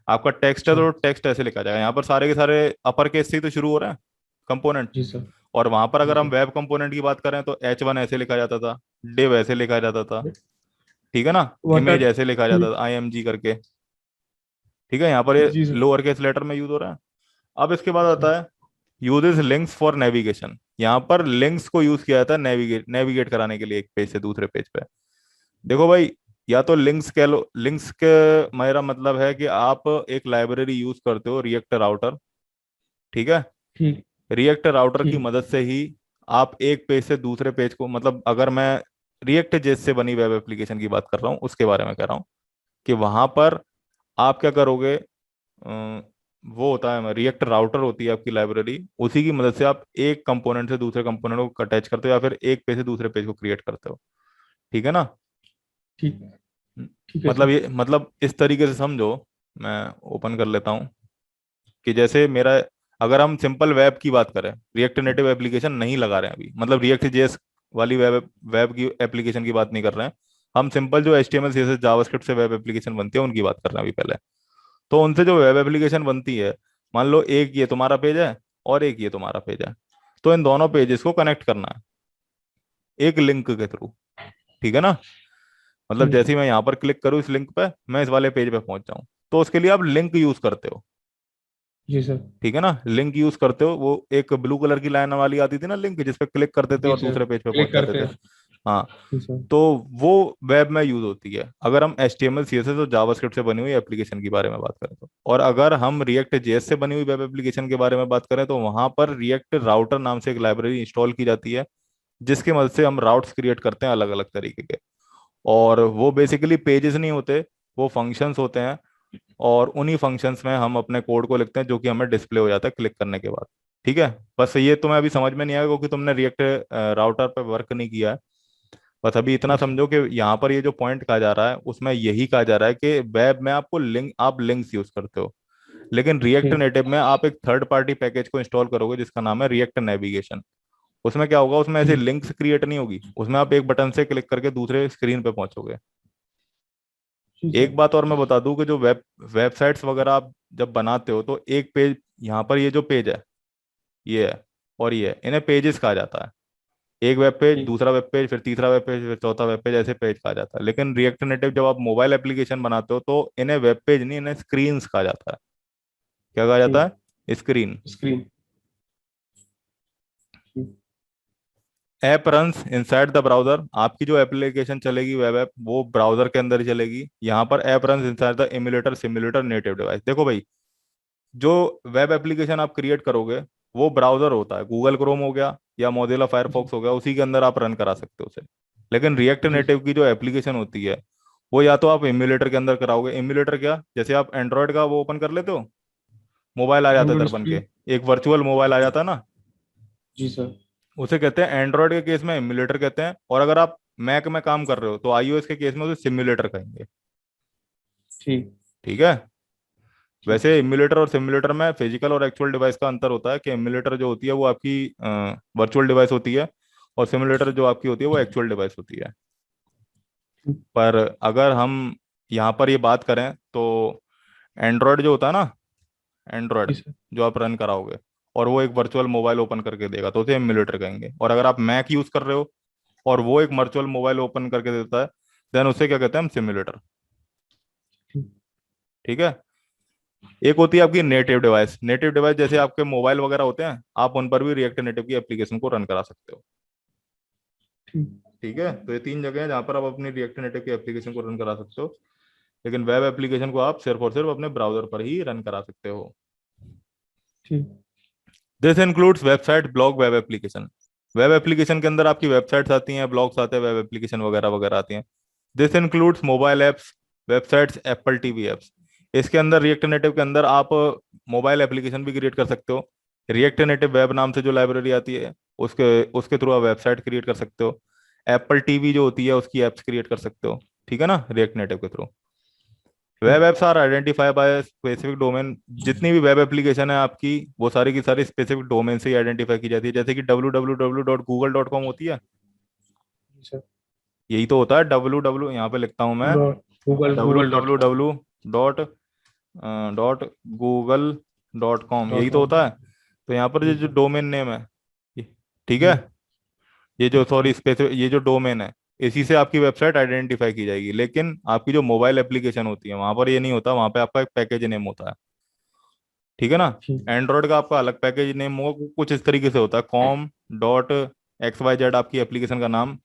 [SPEAKER 1] आपका टेक्स्ट है
[SPEAKER 2] अच्छा।
[SPEAKER 1] तो टेक्स्ट ऐसे लिखा जाएगा। यहाँ पर सारे के सारे अपर केस से ही तो शुरू हो रहे हैं कंपोनेंट।
[SPEAKER 2] जी सर।
[SPEAKER 1] और वहां पर
[SPEAKER 2] जी
[SPEAKER 1] अगर हम
[SPEAKER 2] सर।
[SPEAKER 1] वेब कंपोनेंट की बात करें तो H1 ऐसे लिखा जाता था, डिव ऐसे लिखा जाता था। ठीक है ना,
[SPEAKER 2] व्हाट
[SPEAKER 1] इमेज
[SPEAKER 2] आर।
[SPEAKER 1] ऐसे लिखा जाता था IMG करके। ठीक है, यहाँ पर ये
[SPEAKER 2] जी सर।
[SPEAKER 1] लोअर केस लेटर में यूज हो रहा है। अब इसके बाद
[SPEAKER 2] अच्छा।
[SPEAKER 1] आता है यूजेस लिंक्स फॉर नेविगेशन। यहाँ पर लिंक्स को यूज किया जाता है नेविगेट कराने के लिए एक पेज से दूसरे पेज पे। देखो भाई, या तो लिंक्स कह लो, लिंक्स के मेरा मतलब है कि आप एक लाइब्रेरी यूज करते हो रिएक्ट राउटर। ठीक है,
[SPEAKER 2] ठीक।
[SPEAKER 1] रिएक्ट राउटर की
[SPEAKER 2] ठीक।
[SPEAKER 1] मदद से ही आप एक पेज से दूसरे पेज को, मतलब अगर मैं रिएक्ट जेस से बनी वेब एप्लीकेशन की बात कर रहा हूँ उसके बारे में कह रहा हूँ, कि वहां पर आप क्या करोगे, वो होता है रिएक्ट राउटर होती है आपकी लाइब्रेरी, उसी की मदद से आप एक कंपोनेंट से दूसरे कंपोनेंट को अटैच करते हो या फिर एक पेज से दूसरे पेज को क्रिएट करते हो। ठीक है ना।
[SPEAKER 2] ठीक।
[SPEAKER 1] हम्म,
[SPEAKER 2] ठीक है
[SPEAKER 1] मतलब
[SPEAKER 2] सर।
[SPEAKER 1] ये, मतलब इस तरीके से समझो। मैं ओपन कर लेता हूँ कि जैसे मेरा, अगर हम सिंपल वेब की बात करें, रिएक्ट नेटिव एप्लीकेशन नहीं लगा रहे हैं अभी, मतलब रिएक्ट जेएस वाली वेब वेब की एप्लीकेशन की बात नहीं कर रहे हैं। हम सिंपल जो HTML CSS जावास्क्रिप्ट से वेब एप्लीकेशन बनती है उनकी बात कर रहे हैं अभी पहले। तो उनसे जो वेब एप्लीकेशन बनती है, मान लो एक ये तुम्हारा पेज है और एक ये तुम्हारा पेज है, तो इन दोनों पेजेस को कनेक्ट करना है एक लिंक के थ्रू। ठीक है ना, मतलब
[SPEAKER 2] ठीक।
[SPEAKER 1] जैसे ही मैं यहाँ पर क्लिक करूँ इस लिंक पे, मैं इस वाले पेज पे पहुंच जाऊँ, तो उसके लिए आप लिंक यूज करते हो।
[SPEAKER 2] जी सर।
[SPEAKER 1] ठीक है ना, लिंक यूज करते हो, वो एक ब्लू कलर की लाइन वाली आती थी ना लिंक, जिस पे क्लिक करते थे
[SPEAKER 2] जी
[SPEAKER 1] और
[SPEAKER 2] सर।
[SPEAKER 1] दूसरे पेज पे पहुंच
[SPEAKER 2] क्लिक
[SPEAKER 1] जाते
[SPEAKER 2] करते
[SPEAKER 1] थे।
[SPEAKER 2] हैं।
[SPEAKER 1] हाँ,
[SPEAKER 2] जी सर।
[SPEAKER 1] तो वो वेब में यूज होती है अगर हम HTML CSS और जावास्क्रिप्ट से बनी हुई एप्लीकेशन की बारे में बात करें तो। और अगर हम रिएक्ट जेएस से बनी हुई वेब एप्लीकेशन के बारे में बात करें तो वहां पर रिएक्ट राउटर नाम से एक लाइब्रेरी इंस्टॉल की जाती है, जिसकी मदद से हम राउट्स क्रिएट करते हैं अलग अलग तरीके के। और वो बेसिकली पेजेस नहीं होते, वो फंक्शंस होते हैं। और उन्हीं फंक्शंस में हम अपने कोड को लिखते हैं जो कि हमें डिस्प्ले हो जाता है क्लिक करने के बाद। ठीक है, बस ये तुम्हें अभी समझ में नहीं आएगा क्योंकि तुमने रिएक्ट राउटर पे वर्क नहीं किया है। बस अभी इतना
[SPEAKER 2] जी सर।
[SPEAKER 1] समझो कि यहाँ पर ये जो पॉइंट कहा जा रहा है उसमें यही कहा जा रहा है कि वेब में आपको लिंक, आप लिंक्स यूज करते हो। लेकिन रिएक्ट
[SPEAKER 2] ठीक।
[SPEAKER 1] नेटिव में आप एक थर्ड पार्टी पैकेज को इंस्टॉल करोगे जिसका नाम है रिएक्ट नेविगेशन। उसमें क्या होगा, उसमें ऐसे
[SPEAKER 2] ठीक।
[SPEAKER 1] लिंक्स क्रिएट नहीं होगी, उसमें आप एक बटन से क्लिक करके दूसरे स्क्रीन पे पहुंचोगे।
[SPEAKER 2] जी
[SPEAKER 1] एक
[SPEAKER 2] सर।
[SPEAKER 1] बात और मैं बता दूं कि जो वेबसाइट्स वगैरह आप जब बनाते हो तो एक पेज, यहाँ पर ये जो पेज है ये है और ये है, इन्हें पेजेस कहा जाता है। एक वेब पेज,
[SPEAKER 2] ठीक।
[SPEAKER 1] दूसरा वेब पेज, फिर तीसरा वेब पेज, फिर चौथा वेब पेज, ऐसे पेज कहा जाता है। लेकिन रिएक्ट नेटिव जब आप मोबाइल एप्लीकेशन बनाते हो तो इन्हें वेब पेज नहीं, इन्हें स्क्रीन्स कहा जाता है। क्या कहा जाता
[SPEAKER 2] ठीक।
[SPEAKER 1] है, स्क्रीन।
[SPEAKER 2] स्क्रीन। ठीक।
[SPEAKER 1] App runs inside the browser, आपकी जो एप्लीकेशन चलेगी वेब ऐप वो ब्राउजर के अंदर ही चलेगी। यहाँ पर app runs inside the emulator simulator native device. देखो भाई, जो वेब एप्लीकेशन आप क्रिएट करोगे वो ब्राउजर होता है, गूगल क्रोम हो गया या मोजिला
[SPEAKER 2] जी।
[SPEAKER 1] फायरफॉक्स हो गया, उसी के अंदर आप रन करा सकते हो उसे। लेकिन रिएक्ट
[SPEAKER 2] जी
[SPEAKER 1] नेटिव की जो एप्लीकेशन होती है वो या तो आप एम्यूलेटर के अंदर कराओगे। एम्यूलेटर क्या, जैसे आप एंड्रॉयड का वो ओपन कर लेते हो, मोबाइल आ जाता है
[SPEAKER 2] एंड्रॉइड
[SPEAKER 1] दर्पण
[SPEAKER 2] स्क्रीन।
[SPEAKER 1] के, एक वर्चुअल मोबाइल आ जाता है ना,
[SPEAKER 2] जी सर।
[SPEAKER 1] उसे कहते हैं एंड्रॉयड के केस में एम्यूलेटर कहते हैं। और अगर आप मैक में काम कर रहे हो तो iOS के केस में उसे सिम्युलेटर कहेंगे।
[SPEAKER 2] ठीक।
[SPEAKER 1] ठीक है,
[SPEAKER 2] ठीक।
[SPEAKER 1] वैसे इम्यूलेटर और सिम्युलेटर में फिजिकल और एक्चुअल डिवाइस का अंतर होता है कि इम्यूलेटर जो होती है वो आपकी वर्चुअल डिवाइस होती है, और सिम्युलेटर जो आपकी होती है वो एक्चुअल डिवाइस होती है।
[SPEAKER 2] ठीक।
[SPEAKER 1] पर अगर हम यहाँ पर ये बात करें तो एंड्रॉयड जो होता है ना, एंड्रॉयड
[SPEAKER 2] जी सर।
[SPEAKER 1] जो आप रन कराओगे और वो एक वर्चुअल मोबाइल ओपन करके देगा तो उसे एम्यूलेटर कहेंगे। और अगर आप मैक यूज कर रहे हो और वो एक वर्चुअल मोबाइल ओपन करके देता है, देन उसे क्या कहते हैं, हम सिम्युलेटर।
[SPEAKER 2] ठीक।
[SPEAKER 1] ठीक है, एक होती है आपकी नेटिव डिवाइस। नेटिव डिवाइस जैसे आपके मोबाइल वगैरह होते हैं, आप उन पर भी रिएक्ट नेटिव की एप्लीकेशन को रन करा सकते हो।
[SPEAKER 2] ठीक।
[SPEAKER 1] ठीक है, तो ये तीन जगह हैं जहां पर आप अपनी रिएक्ट नेटिव की एप्लीकेशन को रन करा सकते हो। लेकिन वेब एप्लीकेशन को आप सिर्फ और सिर्फ अपने ब्राउजर पर ही रन करा सकते हो।
[SPEAKER 2] ठीक।
[SPEAKER 1] This includes website blog web application. Web application के अंदर आपकी वेबसाइट्स आती हैं, ब्लॉग्स आते हैं, वेब एप्लीकेशन वगैरह वगैरह आती हैं। This includes mobile apps, websites, Apple TV apps. इसके अंदर रिएक्ट नेटिव के अंदर आप मोबाइल एप्लीकेशन भी क्रिएट कर सकते हो। रिएक्ट नेटिव वेब नाम से जो लाइब्रेरी आती है उसके उसके थ्रू आप वेबसाइट क्रिएट कर सकते हो। एप्पल टीवी जो होती है उसकी एप्स क्रिएट कर सकते हो। ठीक है ना, रिएक्ट नेटिव के through. Web apps are identify by specific domain. जितनी भी वेब एप्लीकेशन है आपकी, वो सारी की सारी स्पेसिफिक डोमेन से ही आइडेंटिफाई की जाती है। जैसे कि www.google.com होती है,
[SPEAKER 2] सर
[SPEAKER 1] यही तो होता है www, यहाँ पे लिखता हूँ मैं,
[SPEAKER 2] Google
[SPEAKER 1] W
[SPEAKER 2] Google dot
[SPEAKER 1] W
[SPEAKER 2] com.
[SPEAKER 1] W dot dot Google dot com,
[SPEAKER 2] dot
[SPEAKER 1] यही तो
[SPEAKER 2] कॉम।
[SPEAKER 1] होता है। तो यहाँ पर ये
[SPEAKER 2] जी
[SPEAKER 1] जो
[SPEAKER 2] सर।
[SPEAKER 1] डोमेन नेम है, ठीक है,
[SPEAKER 2] जी
[SPEAKER 1] ये जो
[SPEAKER 2] जी
[SPEAKER 1] सॉरी स्पेसिफिक ये जो डोमेन है, इसी से आपकी वेबसाइट आइडेंटिफाई की जाएगी। लेकिन आपकी जो मोबाइल एप्लीकेशन होती है, वहां पर ये नहीं होता, वहां पे आपका एक पैकेज नेम होता है, ठीक है ना।
[SPEAKER 2] ठीक।
[SPEAKER 1] एंड्रॉयड का आपका अलग पैकेज नेम होगा, कुछ इस तरीके से होता है, com dot X Y Z आपकी एप्लीकेशन का नाम,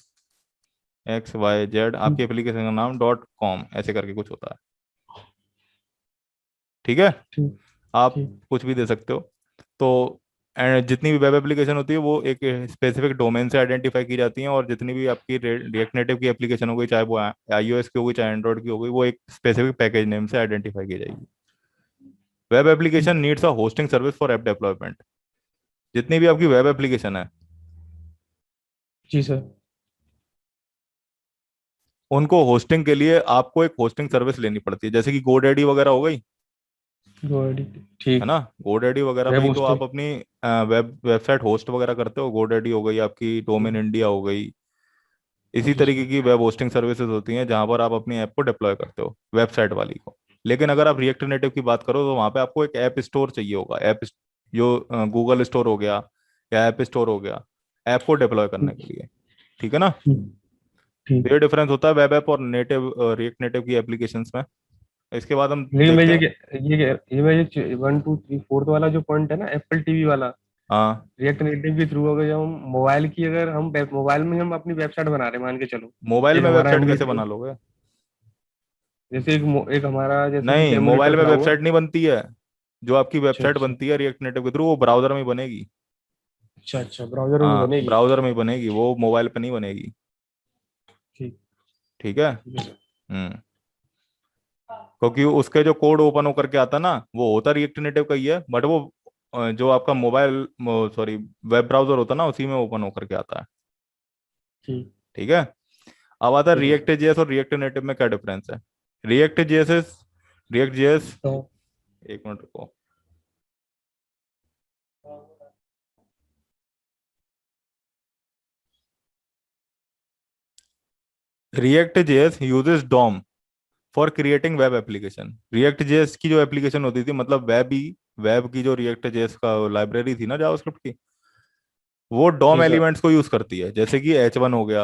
[SPEAKER 1] एक्स वाई जेड आपकी
[SPEAKER 2] ठीक।
[SPEAKER 1] एप्लीकेशन का नाम डॉट कॉम, ऐसे करके कुछ होता है, ठीक है।
[SPEAKER 2] ठीक।
[SPEAKER 1] आप
[SPEAKER 2] ठीक।
[SPEAKER 1] कुछ भी दे सकते हो। तो जितनी भी वेब एप्लीकेशन होती है वो एक स्पेसिफिक डोमेन से आइडेंटिफाई की जाती हैं, और जितनी भी आपकी रिएक्ट नेटिव की एप्लीकेशन हो गई, चाहे वो आईओएस की हो गई चाहे एंड्रॉइड की हो गई, वो एक स्पेसिफिक पैकेज नेम से आइडेंटिफाई की जाएगी। Web application needs a hosting service for app development. जितनी भी आपकी वेब एप्लीकेशन है,
[SPEAKER 2] जी सर।
[SPEAKER 1] उनको होस्टिंग के लिए आपको एक होस्टिंग सर्विस लेनी पड़ती है, जैसे कि गोडैडी वगैरह हो गई,
[SPEAKER 2] गोडी।
[SPEAKER 1] है
[SPEAKER 2] ठीक।
[SPEAKER 1] ना। गोडैडी वगैरह पे
[SPEAKER 2] वेब
[SPEAKER 1] ही तो
[SPEAKER 2] होस्टिंग।
[SPEAKER 1] आप अपनी वेबसाइट होस्ट वगैरह करते हो। गोडैडी हो गई आपकी, डोमेन इंडिया हो गई, इसी
[SPEAKER 2] जी
[SPEAKER 1] तरीके
[SPEAKER 2] सर।
[SPEAKER 1] की वेब होस्टिंग सर्विसेज होती हैं जहां पर आप अपनी ऐप को डिप्लॉय करते हो, वेबसाइट वाली को। लेकिन अगर आप रिएक्ट नेटिव की बात करो तो वहां पे आपको एक ऐप स्टोर चाहिए होगा, जो गूगल स्टोर हो गया या ऐप स्टोर हो गया, ऐप को डिप्लॉय करने के लिए, ठीक है ना।
[SPEAKER 2] ठीक।
[SPEAKER 1] तो
[SPEAKER 2] ठीक।
[SPEAKER 1] ये डिफरेंस होता है वेब ऐप और नेटिव रिएक्ट नेटिव की एप्लीकेशंस में। इसके बाद हम
[SPEAKER 2] लेकिन मैं
[SPEAKER 1] देखते हैं।
[SPEAKER 2] ये मैं ये 1 2 3 4 वाला जो पॉइंट है ना, एप्पल टीवी वाला,
[SPEAKER 1] हाँ,
[SPEAKER 2] रिएक्ट नेटिव के थ्रू, अगर जब हम मोबाइल की, अगर हम मोबाइल में हम अपनी वेबसाइट बना रहे हैं, मान के चलो,
[SPEAKER 1] मोबाइल
[SPEAKER 2] एक
[SPEAKER 1] में
[SPEAKER 2] हमारा
[SPEAKER 1] वेबसाइट
[SPEAKER 2] एमबी
[SPEAKER 1] कैसे बना
[SPEAKER 2] प्रो,
[SPEAKER 1] लोगे?
[SPEAKER 2] जैसे एक हमारा जैसे कि
[SPEAKER 1] नहीं,
[SPEAKER 2] डेमोनेटर
[SPEAKER 1] मोबाइल में
[SPEAKER 2] बना हुआ।
[SPEAKER 1] वेबसाइट नहीं बनती है। जो आपकी
[SPEAKER 2] अच्छा
[SPEAKER 1] वेबसाइट
[SPEAKER 2] अच्छा।
[SPEAKER 1] बनती है रिएक्ट नेटिव के थ्रू, वो ब्राउजर में ही बनेगी।
[SPEAKER 2] अच्छा अच्छा, ब्राउजर में
[SPEAKER 1] हाँ,
[SPEAKER 2] बनेगी।
[SPEAKER 1] ब्राउजर में ही बनेगी, वो मोबाइल पे नहीं बनेगी,
[SPEAKER 2] ठीक।
[SPEAKER 1] ठीक है।
[SPEAKER 2] ठीक है सर।
[SPEAKER 1] हम्म, क्योंकि उसके जो कोड ओपन होकर के आता ना, वो होता रिएक्ट नेटिव का ही है, बट वो जो आपका मोबाइल, सॉरी, वेब ब्राउजर होता ना, उसी में ओपन होकर के आता है,
[SPEAKER 2] ठीक।
[SPEAKER 1] ठीक है। अब आता है
[SPEAKER 2] ठीक है
[SPEAKER 1] रिएक्ट
[SPEAKER 2] सर।
[SPEAKER 1] जेएस और रिएक्ट नेटिव में क्या डिफरेंस है। रिएक्ट जेएस, रिएक्ट जेएस,
[SPEAKER 2] तो
[SPEAKER 1] एक मिनट रुको। React JS uses DOM for creating web application. React JS की जो एप्लीकेशन होती थी, मतलब वेब की जो रिएक्ट जेएस का लाइब्रेरी थी ना जावास्क्रिप्ट की, वो डॉम
[SPEAKER 2] जी सर।
[SPEAKER 1] एलिमेंट्स को यूज करती है, जैसे कि H1 हो गया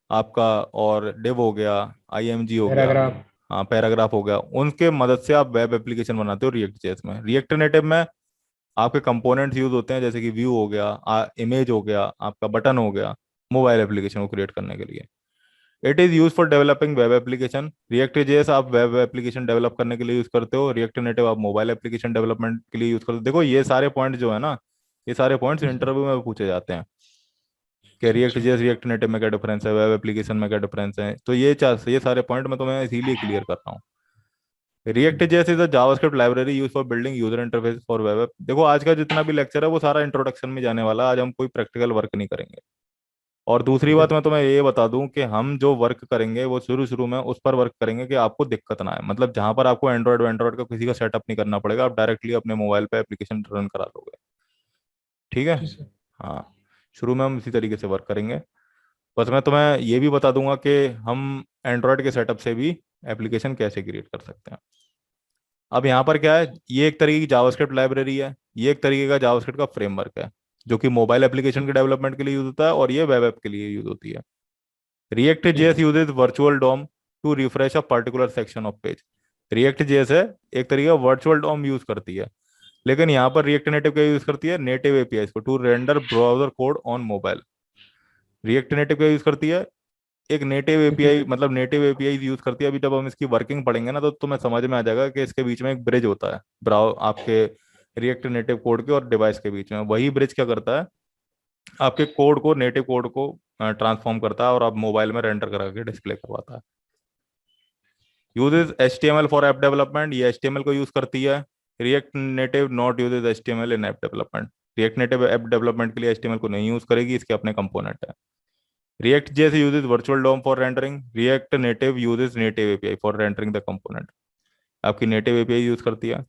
[SPEAKER 1] आपका, और div हो गया, IMG हो गया,
[SPEAKER 2] पैराग्राफ।
[SPEAKER 1] हाँ, पैराग्राफ हो गया। उनके मदद से आप वेब एप्लीकेशन बनाते हो रिएक्ट जेएस में। रिएक्ट नेटिव में आपके कंपोनेंट्स यूज होते हैं, जैसे कि व्यू हो गया, इमेज हो गया, आपका बटन हो गया, मोबाइल एप्लीकेशन को क्रिएट करने के लिए। It is use for developing web application. React JS आप वेब एप्लीकेशन डेवलप करने के लिए यूज करते हो, रिएक्ट नेटिव आप मोबाइल एप्लीकेशन डेवलपमेंट के लिए यूज करते हो। देखो ये सारे पॉइंट जो है ना, ये सारे पॉइंट्स
[SPEAKER 2] जी सर।
[SPEAKER 1] इंटरव्यू में पूछे जाते हैं कि
[SPEAKER 2] अच्छा
[SPEAKER 1] रिएक्ट
[SPEAKER 2] अच्छा।
[SPEAKER 1] जेएस रिएक्ट नेटिव में क्या डिफरेंस है, वेब एप्लीकेशन में क्या डिफरेंस है। तो ये सारे पॉइंट मैं तुम्हें इसीलिए क्लियर कर रहा हूँ। React JS is a JavaScript library use for building user interface for web app. देखो आज का जितना भी लेक्चर है वो सारा इंट्रोडक्शन में जाने वाला है, आज हम कोई प्रैक्टिकल वर्क नहीं करेंगे। और दूसरी
[SPEAKER 2] ठीक है
[SPEAKER 1] बात
[SPEAKER 2] सर।
[SPEAKER 1] मैं तुम्हें ये बता दूं कि हम जो वर्क करेंगे वो शुरू शुरू में उस पर वर्क करेंगे कि आपको दिक्कत ना आए, मतलब जहां पर आपको एंड्रॉयड का किसी का सेटअप नहीं करना पड़ेगा, आप डायरेक्टली अपने मोबाइल पे एप्लीकेशन रन करा लोगे, ठीक है।
[SPEAKER 2] जी सर।
[SPEAKER 1] हाँ, शुरू में हम इसी तरीके से वर्क करेंगे। बस मैं तुम्हें ये भी बता दूंगा कि हम एंड्रॉयड के सेटअप से भी एप्लीकेशन कैसे क्रिएट कर सकते हैं। अब यहाँ पर क्या है, ये एक तरीके की जावास्क्रिप्ट लाइब्रेरी है, ये एक तरीके का जावास्क्रिप्ट का फ्रेमवर्क है, जो कि मोबाइल एप्लीकेशन
[SPEAKER 2] ठीक।
[SPEAKER 1] के डेवलपमेंट के लिए यूज होता है, और ये वेब ऐप के लिए यूज होती है। रिएक्ट
[SPEAKER 2] ठीक
[SPEAKER 1] जेएस
[SPEAKER 2] है।
[SPEAKER 1] Uses virtual DOM to refresh a particular section of page. React JS है, एक तरीके का वर्चुअल डॉम यूज करती है। लेकिन यहाँ पर रिएक्ट नेटिव का यूज करती है नेटिव एपीआई को to render browser code on mobile. React Native का यूज करती है एक नेटिव एपीआई,
[SPEAKER 2] ठीक।
[SPEAKER 1] मतलब नेटिव एपीआई यूज करती है। अभी जब हम इसकी वर्किंग पढ़ेंगे ना, तो तुम्हें समझ में आ जाएगा कि इसके बीच में एक ब्रिज होता है, ब्राउ आपके रिएक्ट नेटिव कोड के और डिवाइस के बीच में। वही ब्रिज क्या करता है, आपके कोड को, नेटिव कोड को ट्रांसफॉर्म करता है और आप मोबाइल में रेंडर करा के डिस्प्ले करवाता है। Uses HTML for app development, ये HTML को यूज करती है। React native not uses HTML in app development. React native app development के लिए HTML को नहीं यूज करेगी, इसके अपने कंपोनेंट है। React JS uses virtual DOM for rendering. React Native uses native API for rendering the component. आपकी native API use करती है.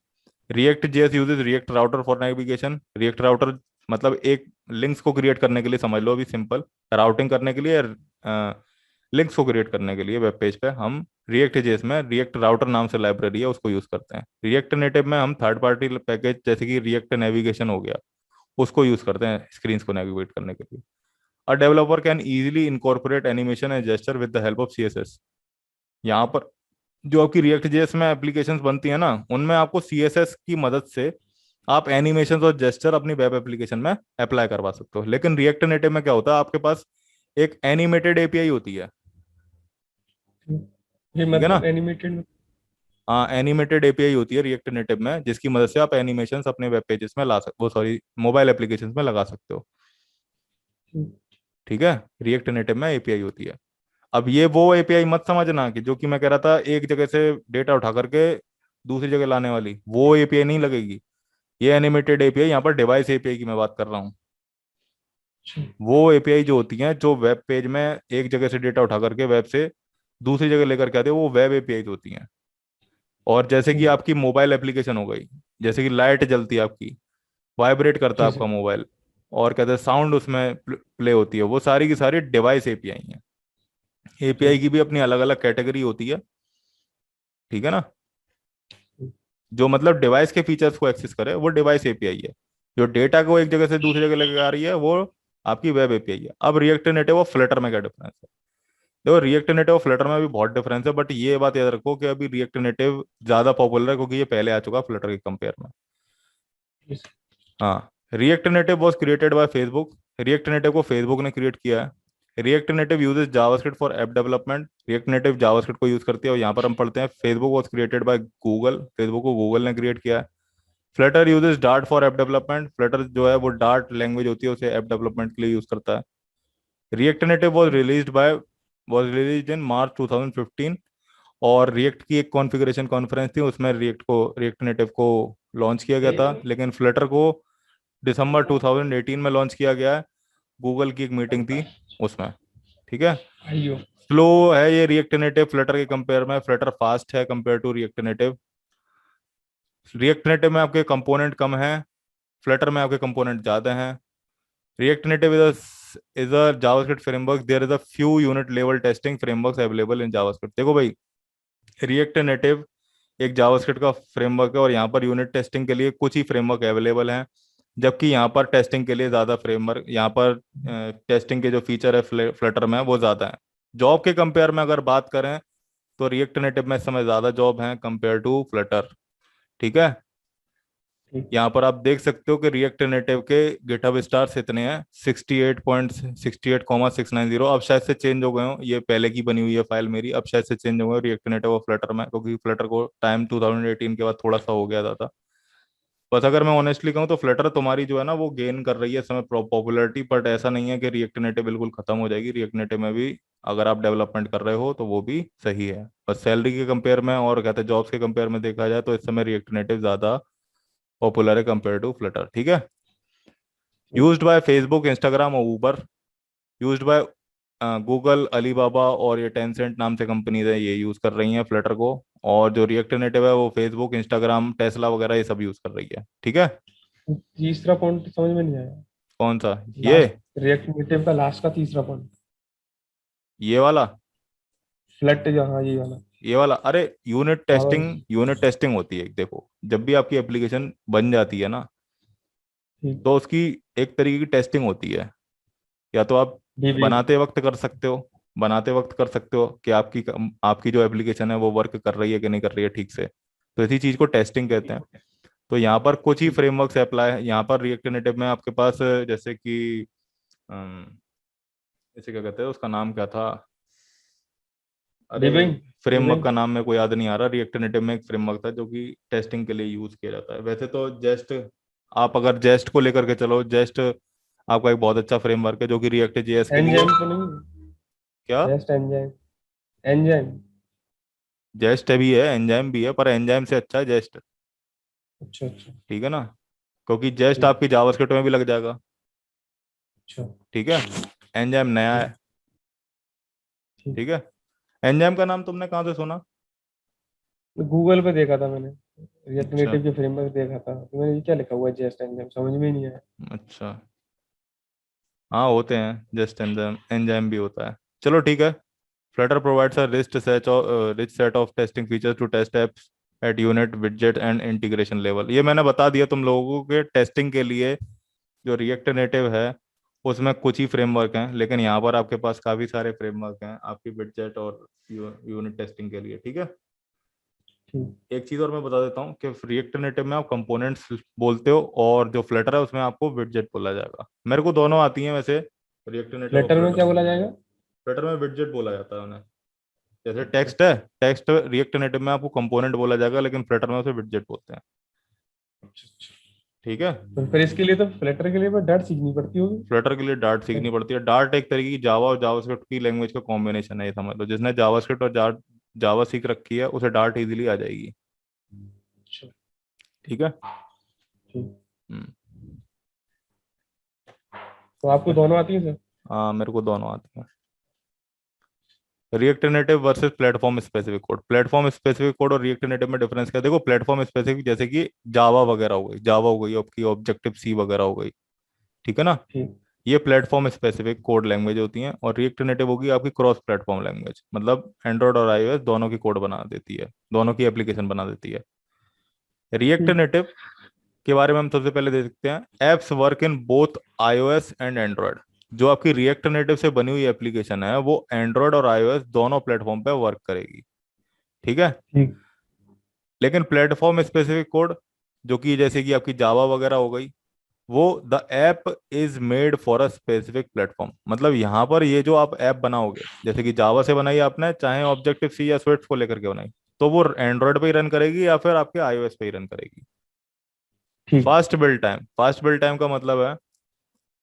[SPEAKER 1] React JS uses React Router for navigation. React Router मतलब एक लिंक्स को क्रिएट करने के लिए, समझ लो अभी सिंपल, राउटिंग करने के लिए, लिंक्स को क्रिएट करने के लिए वेब पेज पे हम React JS में React Router नाम से लाइब्रेरी है उसको यूज करते हैं. React Native में हम थर्ड पार्टी पैकेज जैसे कि React Navigation हो गया उसको यूज करते हैं स्क्रीन्स को नेविगेट करने के लिए. A developer can easily incorporate animation and gesture with the help of CSS. यहाँ पर जो आपकी React JS में एप्लीकेशंस बनती है ना, उनमें आपको CSS की मदद से आप एनिमेशंस और जेस्चर अपनी वेब एप्लीकेशन में अप्लाई करवा सकते हो. लेकिन React Native में क्या होता है, आपके पास एक एनिमेटेड एपीआई होती है.
[SPEAKER 2] ये
[SPEAKER 1] ठीक है ना.
[SPEAKER 2] मतलब एनिमेटेड?
[SPEAKER 1] हाँ, एनिमेटेड एपीआई होती है React Native में, जिसकी मदद से आप एनिमेशंस अपने वेब पेजेस में ला सकते, वो सॉरी, मोबाइल एप्लीकेशंस में लगा सकते हो. ठीक है. React Native में एपीआई होती है. अब ये वो एपीआई मत समझना कि जो कि मैं कह रहा था एक जगह से डेटा उठा करके दूसरी जगह लाने वाली, वो एपीआई नहीं लगेगी. ये एनिमेटेड एपीआई, यहाँ पर डिवाइस एपीआई की मैं बात कर रहा हूँ. वो एपीआई जो होती हैं जो वेब पेज में एक जगह से डेटा उठा करके वेब से दूसरी जगह लेकर के आते हैं, वो वेब एपीआई होती हैं. और जैसे कि आपकी मोबाइल एप्लीकेशन हो गई, जैसे कि लाइट जलती है आपकी, वाइब्रेट करता है
[SPEAKER 2] जी
[SPEAKER 1] आपका
[SPEAKER 2] सर।
[SPEAKER 1] मोबाइल, और कहते हैं साउंड उसमें प्ले होती है, वो सारी की सारी डिवाइस एपीआई हैं.
[SPEAKER 2] जी।
[SPEAKER 1] एपीआई की भी अपनी अलग अलग कैटेगरी होती है. ठीक है ना. जो मतलब डिवाइस के फीचर्स को एक्सेस करे वो डिवाइस एपीआई है. जो डेटा को एक जगह से दूसरी जगह लेकर आ रही है वो आपकी वेब एपीआई है. अब रिएक्ट नेटिव और फ्लटर में क्या डिफरेंस है? देखो, रिएक्ट नेटिव और फ्लटर में भी बहुत डिफरेंस है, बट ये बात याद रखो कि अभी रिएक्ट नेटिव ज्यादा पॉपुलर है क्योंकि ये पहले आ चुका फ्लटर के कंपेयर में.
[SPEAKER 2] जी सर।
[SPEAKER 1] हाँ. React Native was created by Facebook. React Native को फेसबुक ने क्रिएट किया है. React native uses JavaScript for app development. React native JavaScript को यूज करती है. और यहाँ पर हम पढ़ते हैं Facebook was created by Google. Facebook को गूगल ने क्रिएट किया है. Flutter uses dart for app development. Flutter जो है वो डार्ट लैंग्वेज होती है, उसे ऐप डेवलपमेंट के लिए यूज करता है. React Native was released in March 2015. और रिएक्ट की एक कॉन्फ़िगरेशन कॉन्फ्रेंस थी, उसमें रिएक्ट नेटिव को लॉन्च किया गया था. लेकिन फ्लटर को दिसंबर 2018 में लॉन्च किया गया है. गूगल की एक मीटिंग थी उसमें. ठीक है.
[SPEAKER 2] आइयो।
[SPEAKER 1] स्लो है ये रिएक्ट नेटिव फ्लटर के कंपेयर में. फ्लटर फास्ट है compare to React Native. React Native में आपके कंपोनेंट कम है, फ्लटर में आपके कंपोनेंट ज्यादा हैं. React Native is a JavaScript framework. There is a few unit level testing frameworks available in JavaScript. देखो भाई, रिएक्ट नेटिव एक जावास्क्रिप्ट का फ्रेमवर्क है और यहाँ पर यूनिट टेस्टिंग के लिए कुछ ही फ्रेमवर्क अवेलेबल हैं. जबकि यहाँ पर टेस्टिंग के लिए ज़्यादा फ्रेमवर्क, यहाँ पर टेस्टिंग के जो फीचर है फ्लटर में वो ज़्यादा है. जॉब के कंपेयर में अगर बात करें तो रिएक्ट नेटिव में इस समय ज़्यादा जॉब हैं कंपेयर टू फ्लटर. ठीक है.
[SPEAKER 2] ठीक।
[SPEAKER 1] यहाँ पर आप देख सकते हो कि रिएक्ट नेटिव के गिटहब स्टार्स इतने हैं 68.68,690. अब शायद से चेंज हो गए हो, ये पहले की बनी हुई है फाइल मेरी, अब शायद से चेंज हो गए रिएक्ट नेटिव और फ्लटर में, क्योंकि फ्लटर को टाइम 2018 के बाद थोड़ा सा हो गया था. बस अगर मैं ऑनेस्टली कहूँ तो फ्लटर तुम्हारी जो है ना वो गेन कर रही है इस समय पॉपुलैरिटी. बट ऐसा नहीं है कि रिएक्ट नेटिव बिल्कुल खत्म हो जाएगी. रिएक्ट नेटिव में भी अगर आप डेवलपमेंट कर रहे हो तो वो भी सही है. बस सैलरी के कंपेयर में और कहते हैं जॉब्स के कंपेयर में देखा जाए तो इस समय रिएक्ट नेटिव ज़्यादा पॉपुलर है कंपेयर टू फ्लटर. ठीक है.
[SPEAKER 2] ठीक।
[SPEAKER 1] यूज्ड बाय फेसबुक, इंस्टाग्राम और Uber. Used by Google, Alibaba और ये टेंसेंट नाम से कंपनीज है, ये यूज कर रही हैं फ्लटर को. और जो रिएक्ट नेटिव है वो फेसबुक, इंस्टाग्राम, टेस्ला वगैरह ये सब यूज कर रही है. ठीक है.
[SPEAKER 2] तीसरा पॉइंट समझ में नहीं आया।
[SPEAKER 1] कौन सा? ये
[SPEAKER 2] लास्ट, रिएक्ट नेटिव का लास्ट का तीसरा पॉइंट।
[SPEAKER 1] ये वाला.
[SPEAKER 2] फ्लट जहाँ, ये वाला।
[SPEAKER 1] ये वाला, अरे यूनिट
[SPEAKER 2] हाँ।
[SPEAKER 1] टेस्टिंग. यूनिट टेस्टिंग होती है, देखो जब भी आपकी एप्लीकेशन बन जाती है ना
[SPEAKER 2] ठीक।
[SPEAKER 1] तो उसकी एक तरीके की टेस्टिंग होती है. या तो आप
[SPEAKER 2] डीबी।
[SPEAKER 1] बनाते वक्त कर सकते हो, बनाते वक्त कर सकते हो कि आपकी आपकी जो एप्लीकेशन है वो वर्क कर रही है कि नहीं कर रही है ठीक से. तो इसी चीज को टेस्टिंग कहते हैं. तो यहाँ पर कुछ ही
[SPEAKER 2] ठीक।
[SPEAKER 1] फ्रेमवर्क अप्लाई है. यहाँ पर रिएक्ट नेटिव में आपके पास जैसे कि अम, इसे क्या कहते हैं, उसका नाम क्या था, अरे
[SPEAKER 2] डीबिंग।
[SPEAKER 1] फ्रेमवर्क
[SPEAKER 2] डीबिंग।
[SPEAKER 1] का नाम मेरे को याद नहीं आ रहा. रिएक्ट नेटिव में एक फ्रेमवर्क था जो कि टेस्टिंग के लिए यूज किया जाता है. वैसे तो जेस्ट, आप अगर जेस्ट को लेकर के चलो, जेस्ट आपका एक बहुत अच्छा फ्रेमवर्क है जो कि रिएक्ट जेएस के लिए.
[SPEAKER 2] एनजाइम तो नहीं?
[SPEAKER 1] क्या?
[SPEAKER 2] Just enzyme. एनजाइम।
[SPEAKER 1] जेस्ट भी है, एंजाइम भी है, पर एंजाइम से अच्छा है जेस्ट.
[SPEAKER 2] अच्छा अच्छा।
[SPEAKER 1] ठीक है ना. क्योंकि जेस्ट
[SPEAKER 2] ठीक।
[SPEAKER 1] आपकी जावास्क्रिप्ट में भी लग जाएगा.
[SPEAKER 2] अच्छा।
[SPEAKER 1] ठीक है. एंजाइम नया
[SPEAKER 2] ठीक।
[SPEAKER 1] है.
[SPEAKER 2] ठीक।
[SPEAKER 1] ठीक है। एंजाइम का नाम तुमने कहाँ से सुना?
[SPEAKER 2] गूगल पे देखा था मैंने, रिएक्ट
[SPEAKER 1] अच्छा।
[SPEAKER 2] नेटिव के फ्रेमवर्क देखा था, तो मैंने ये क्या लिखा हुआ है जेएस एंजाइम, समझ में ही नहीं आया।
[SPEAKER 1] अच्छा। हाँ होते हैं, जस्ट एंजाइम एंजाइम भी होता है। चलो ठीक है। Flutter provides a rich set of testing features to test apps at unit widget and integration level. ये मैंने बता दिया तुम लोगों के टेस्टिंग के लिए। जो रिएक्ट नेटिव है उसमें कुछ ही फ्रेमवर्क हैं, लेकिन यहाँ पर आपके पास काफ़ी सारे फ्रेमवर्क हैं आपकी विडजेट और यूनिट टेस्टिंग के लिए। ठीक है।
[SPEAKER 2] ठीक।
[SPEAKER 1] एक चीज़ और मैं बता देता हूँ कि रिएक्ट नेटिव में आप कंपोनेंट्स बोलते हो, और जो फ्लटर है उसमें आपको विडजेट बोला जाएगा। मेरे को दोनों आती हैं वैसे, रिएक्ट नेटिव और
[SPEAKER 2] लेटर में
[SPEAKER 1] फ्लटर।
[SPEAKER 2] क्या बोला जाएगा?
[SPEAKER 1] फ्लटर में विडजेट बोला जाता है उन्हें। जैसे टेक्स्ट है, टेक्स्ट रिएक्ट नेटिव में आपको कंपोनेंट बोला जाएगा, लेकिन फ्लटर में उसे विडजेट बोलते हैं। ठीक है।
[SPEAKER 2] तो फिर इसके लिए तो फ्लटर के लिए भी डार्ट सीखनी पड़ती होगी।
[SPEAKER 1] फ्लटर के लिए डार्ट सीखनी पड़ती है। डार्ट एक तरीके की जावा और जावास्क्रिप्ट की लैंग्वेज का कॉम्बिनेशन है, ये समझ लो। जिसने जावास्क्रिप्ट और जावा सीख रखी है उसे डार्ट इजीली आ जाएगी।
[SPEAKER 2] अच्छा।
[SPEAKER 1] ठीक है।
[SPEAKER 2] ठीक।
[SPEAKER 1] हम्म।
[SPEAKER 2] तो आपको दोनों आती है सर?
[SPEAKER 1] हाँ मेरे को दोनों आते हैं। React native versus platform specific code. Platform specific code और रिएक्ट नेटिव में डिफरेंस क्या है? देखो, प्लेटफॉर्म स्पेसिफिक जैसे कि जावा वगैरह हो गई, जावा हो गई आपकी, ऑब्जेक्टिव सी वगैरह हो गई। ठीक है ना।
[SPEAKER 2] ठीक।
[SPEAKER 1] ये प्लेटफॉर्म स्पेसिफिक कोड लैंग्वेज होती हैं, और रिएक्ट नेटिव होगी आपकी क्रॉस प्लेटफॉर्म लैंग्वेज, मतलब एंड्रॉयड और आईओएस दोनों की कोड बना देती है, दोनों की एप्लीकेशन बना देती है। रिएक्ट
[SPEAKER 2] ठीक।
[SPEAKER 1] नेटिव के बारे में हम सबसे पहले देख सकते हैं। Apps work in both iOS and Android. जो आपकी रिएक्ट नेटिव से बनी हुई एप्लीकेशन है वो एंड्रॉयड और आईओएस दोनों प्लेटफॉर्म पे वर्क करेगी। ठीक है।
[SPEAKER 2] ठीक।
[SPEAKER 1] लेकिन प्लेटफॉर्म स्पेसिफिक कोड, जो कि जैसे कि आपकी जावा वगैरह हो गई, वो the app is made for a specific platform. मतलब यहाँ पर ये जो आप ऐप बनाओगे, जैसे कि जावा से बनाई आपने, चाहे ऑब्जेक्टिव सी या स्विफ्ट को लेकर के बनाई, तो वो एंड्रॉयड पे ही रन करेगी या फिर आपके आईओएस पे ही रन करेगी।
[SPEAKER 2] ठीक।
[SPEAKER 1] फास्ट बिल्ड टाइम का मतलब है,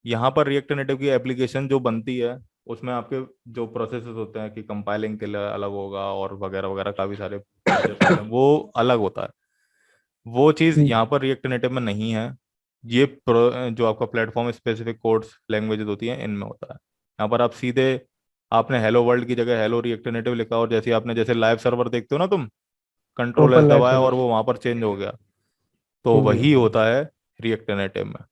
[SPEAKER 1] यहाँ पर रिएक्ट नेटिव की एप्लीकेशन जो बनती है उसमें आपके जो प्रोसेसेस होते हैं कि कंपाइलिंग के लिए अलग होगा और वगैरह वगैरह काफी सारे फीचर्स होते हैं, वो अलग होता है। वो चीज़
[SPEAKER 2] ठीक।
[SPEAKER 1] यहाँ पर रिएक्ट नेटिव में नहीं है। ये जो आपका प्लेटफॉर्म स्पेसिफिक कोड्स लैंग्वेजेस होती हैं इनमें होता है। यहाँ पर आप सीधे, आपने हेलो वर्ल्ड की जगह हेलो रिएक्ट नेटिव लिखा, और जैसे आपने जैसे लाइव सर्वर देखते हो ना तुम, कंट्रोल एस
[SPEAKER 2] ओपन लाइव
[SPEAKER 1] दबाया और
[SPEAKER 2] सर्वर।
[SPEAKER 1] वो वहां पर चेंज हो गया, तो
[SPEAKER 2] चेंज हो
[SPEAKER 1] वही
[SPEAKER 2] गया।
[SPEAKER 1] होता है रिएक्ट नेटिव में।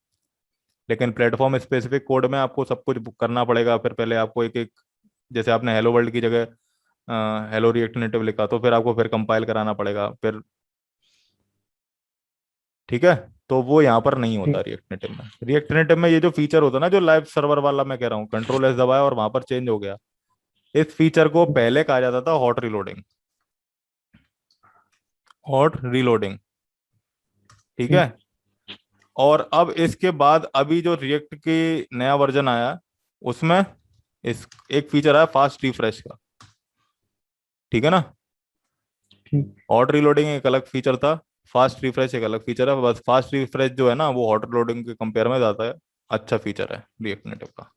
[SPEAKER 1] लेकिन प्लेटफॉर्म स्पेसिफिक कोड में आपको सब कुछ करना पड़ेगा। फिर पहले आपको एक एक, जैसे आपने हेलो वर्ल्ड की जगह हेलो रिएक्ट नेटिव लिखा, तो फिर आपको फिर कंपाइल कराना पड़ेगा फिर। ठीक है। तो वो यहाँ पर नहीं होता
[SPEAKER 2] ठीक।
[SPEAKER 1] रिएक्ट नेटिव में। रिएक्ट नेटिव में ये जो फीचर होता है ना, जो लाइव सर्वर वाला मैं कह रहा हूँ, कंट्रोल एस दबाया और वहां पर चेंज हो गया, इस फीचर को पहले कहा जाता था हॉट रीलोडिंग। Hot reloading. ठीक है।
[SPEAKER 2] ठीक।
[SPEAKER 1] और अब इसके बाद अभी जो रिएक्ट की नया वर्जन आया, उसमें इस एक फीचर आया फास्ट रिफ्रेश का। ठीक है ना।
[SPEAKER 2] ठीक।
[SPEAKER 1] हॉट रीलोडिंग एक अलग फीचर था, फास्ट रिफ्रेश एक अलग फीचर है। बस फास्ट रिफ्रेश जो है ना, वो हॉट रीलोडिंग के कंपेयर में ज्यादा है, अच्छा फीचर है रिएक्ट नेटिव का।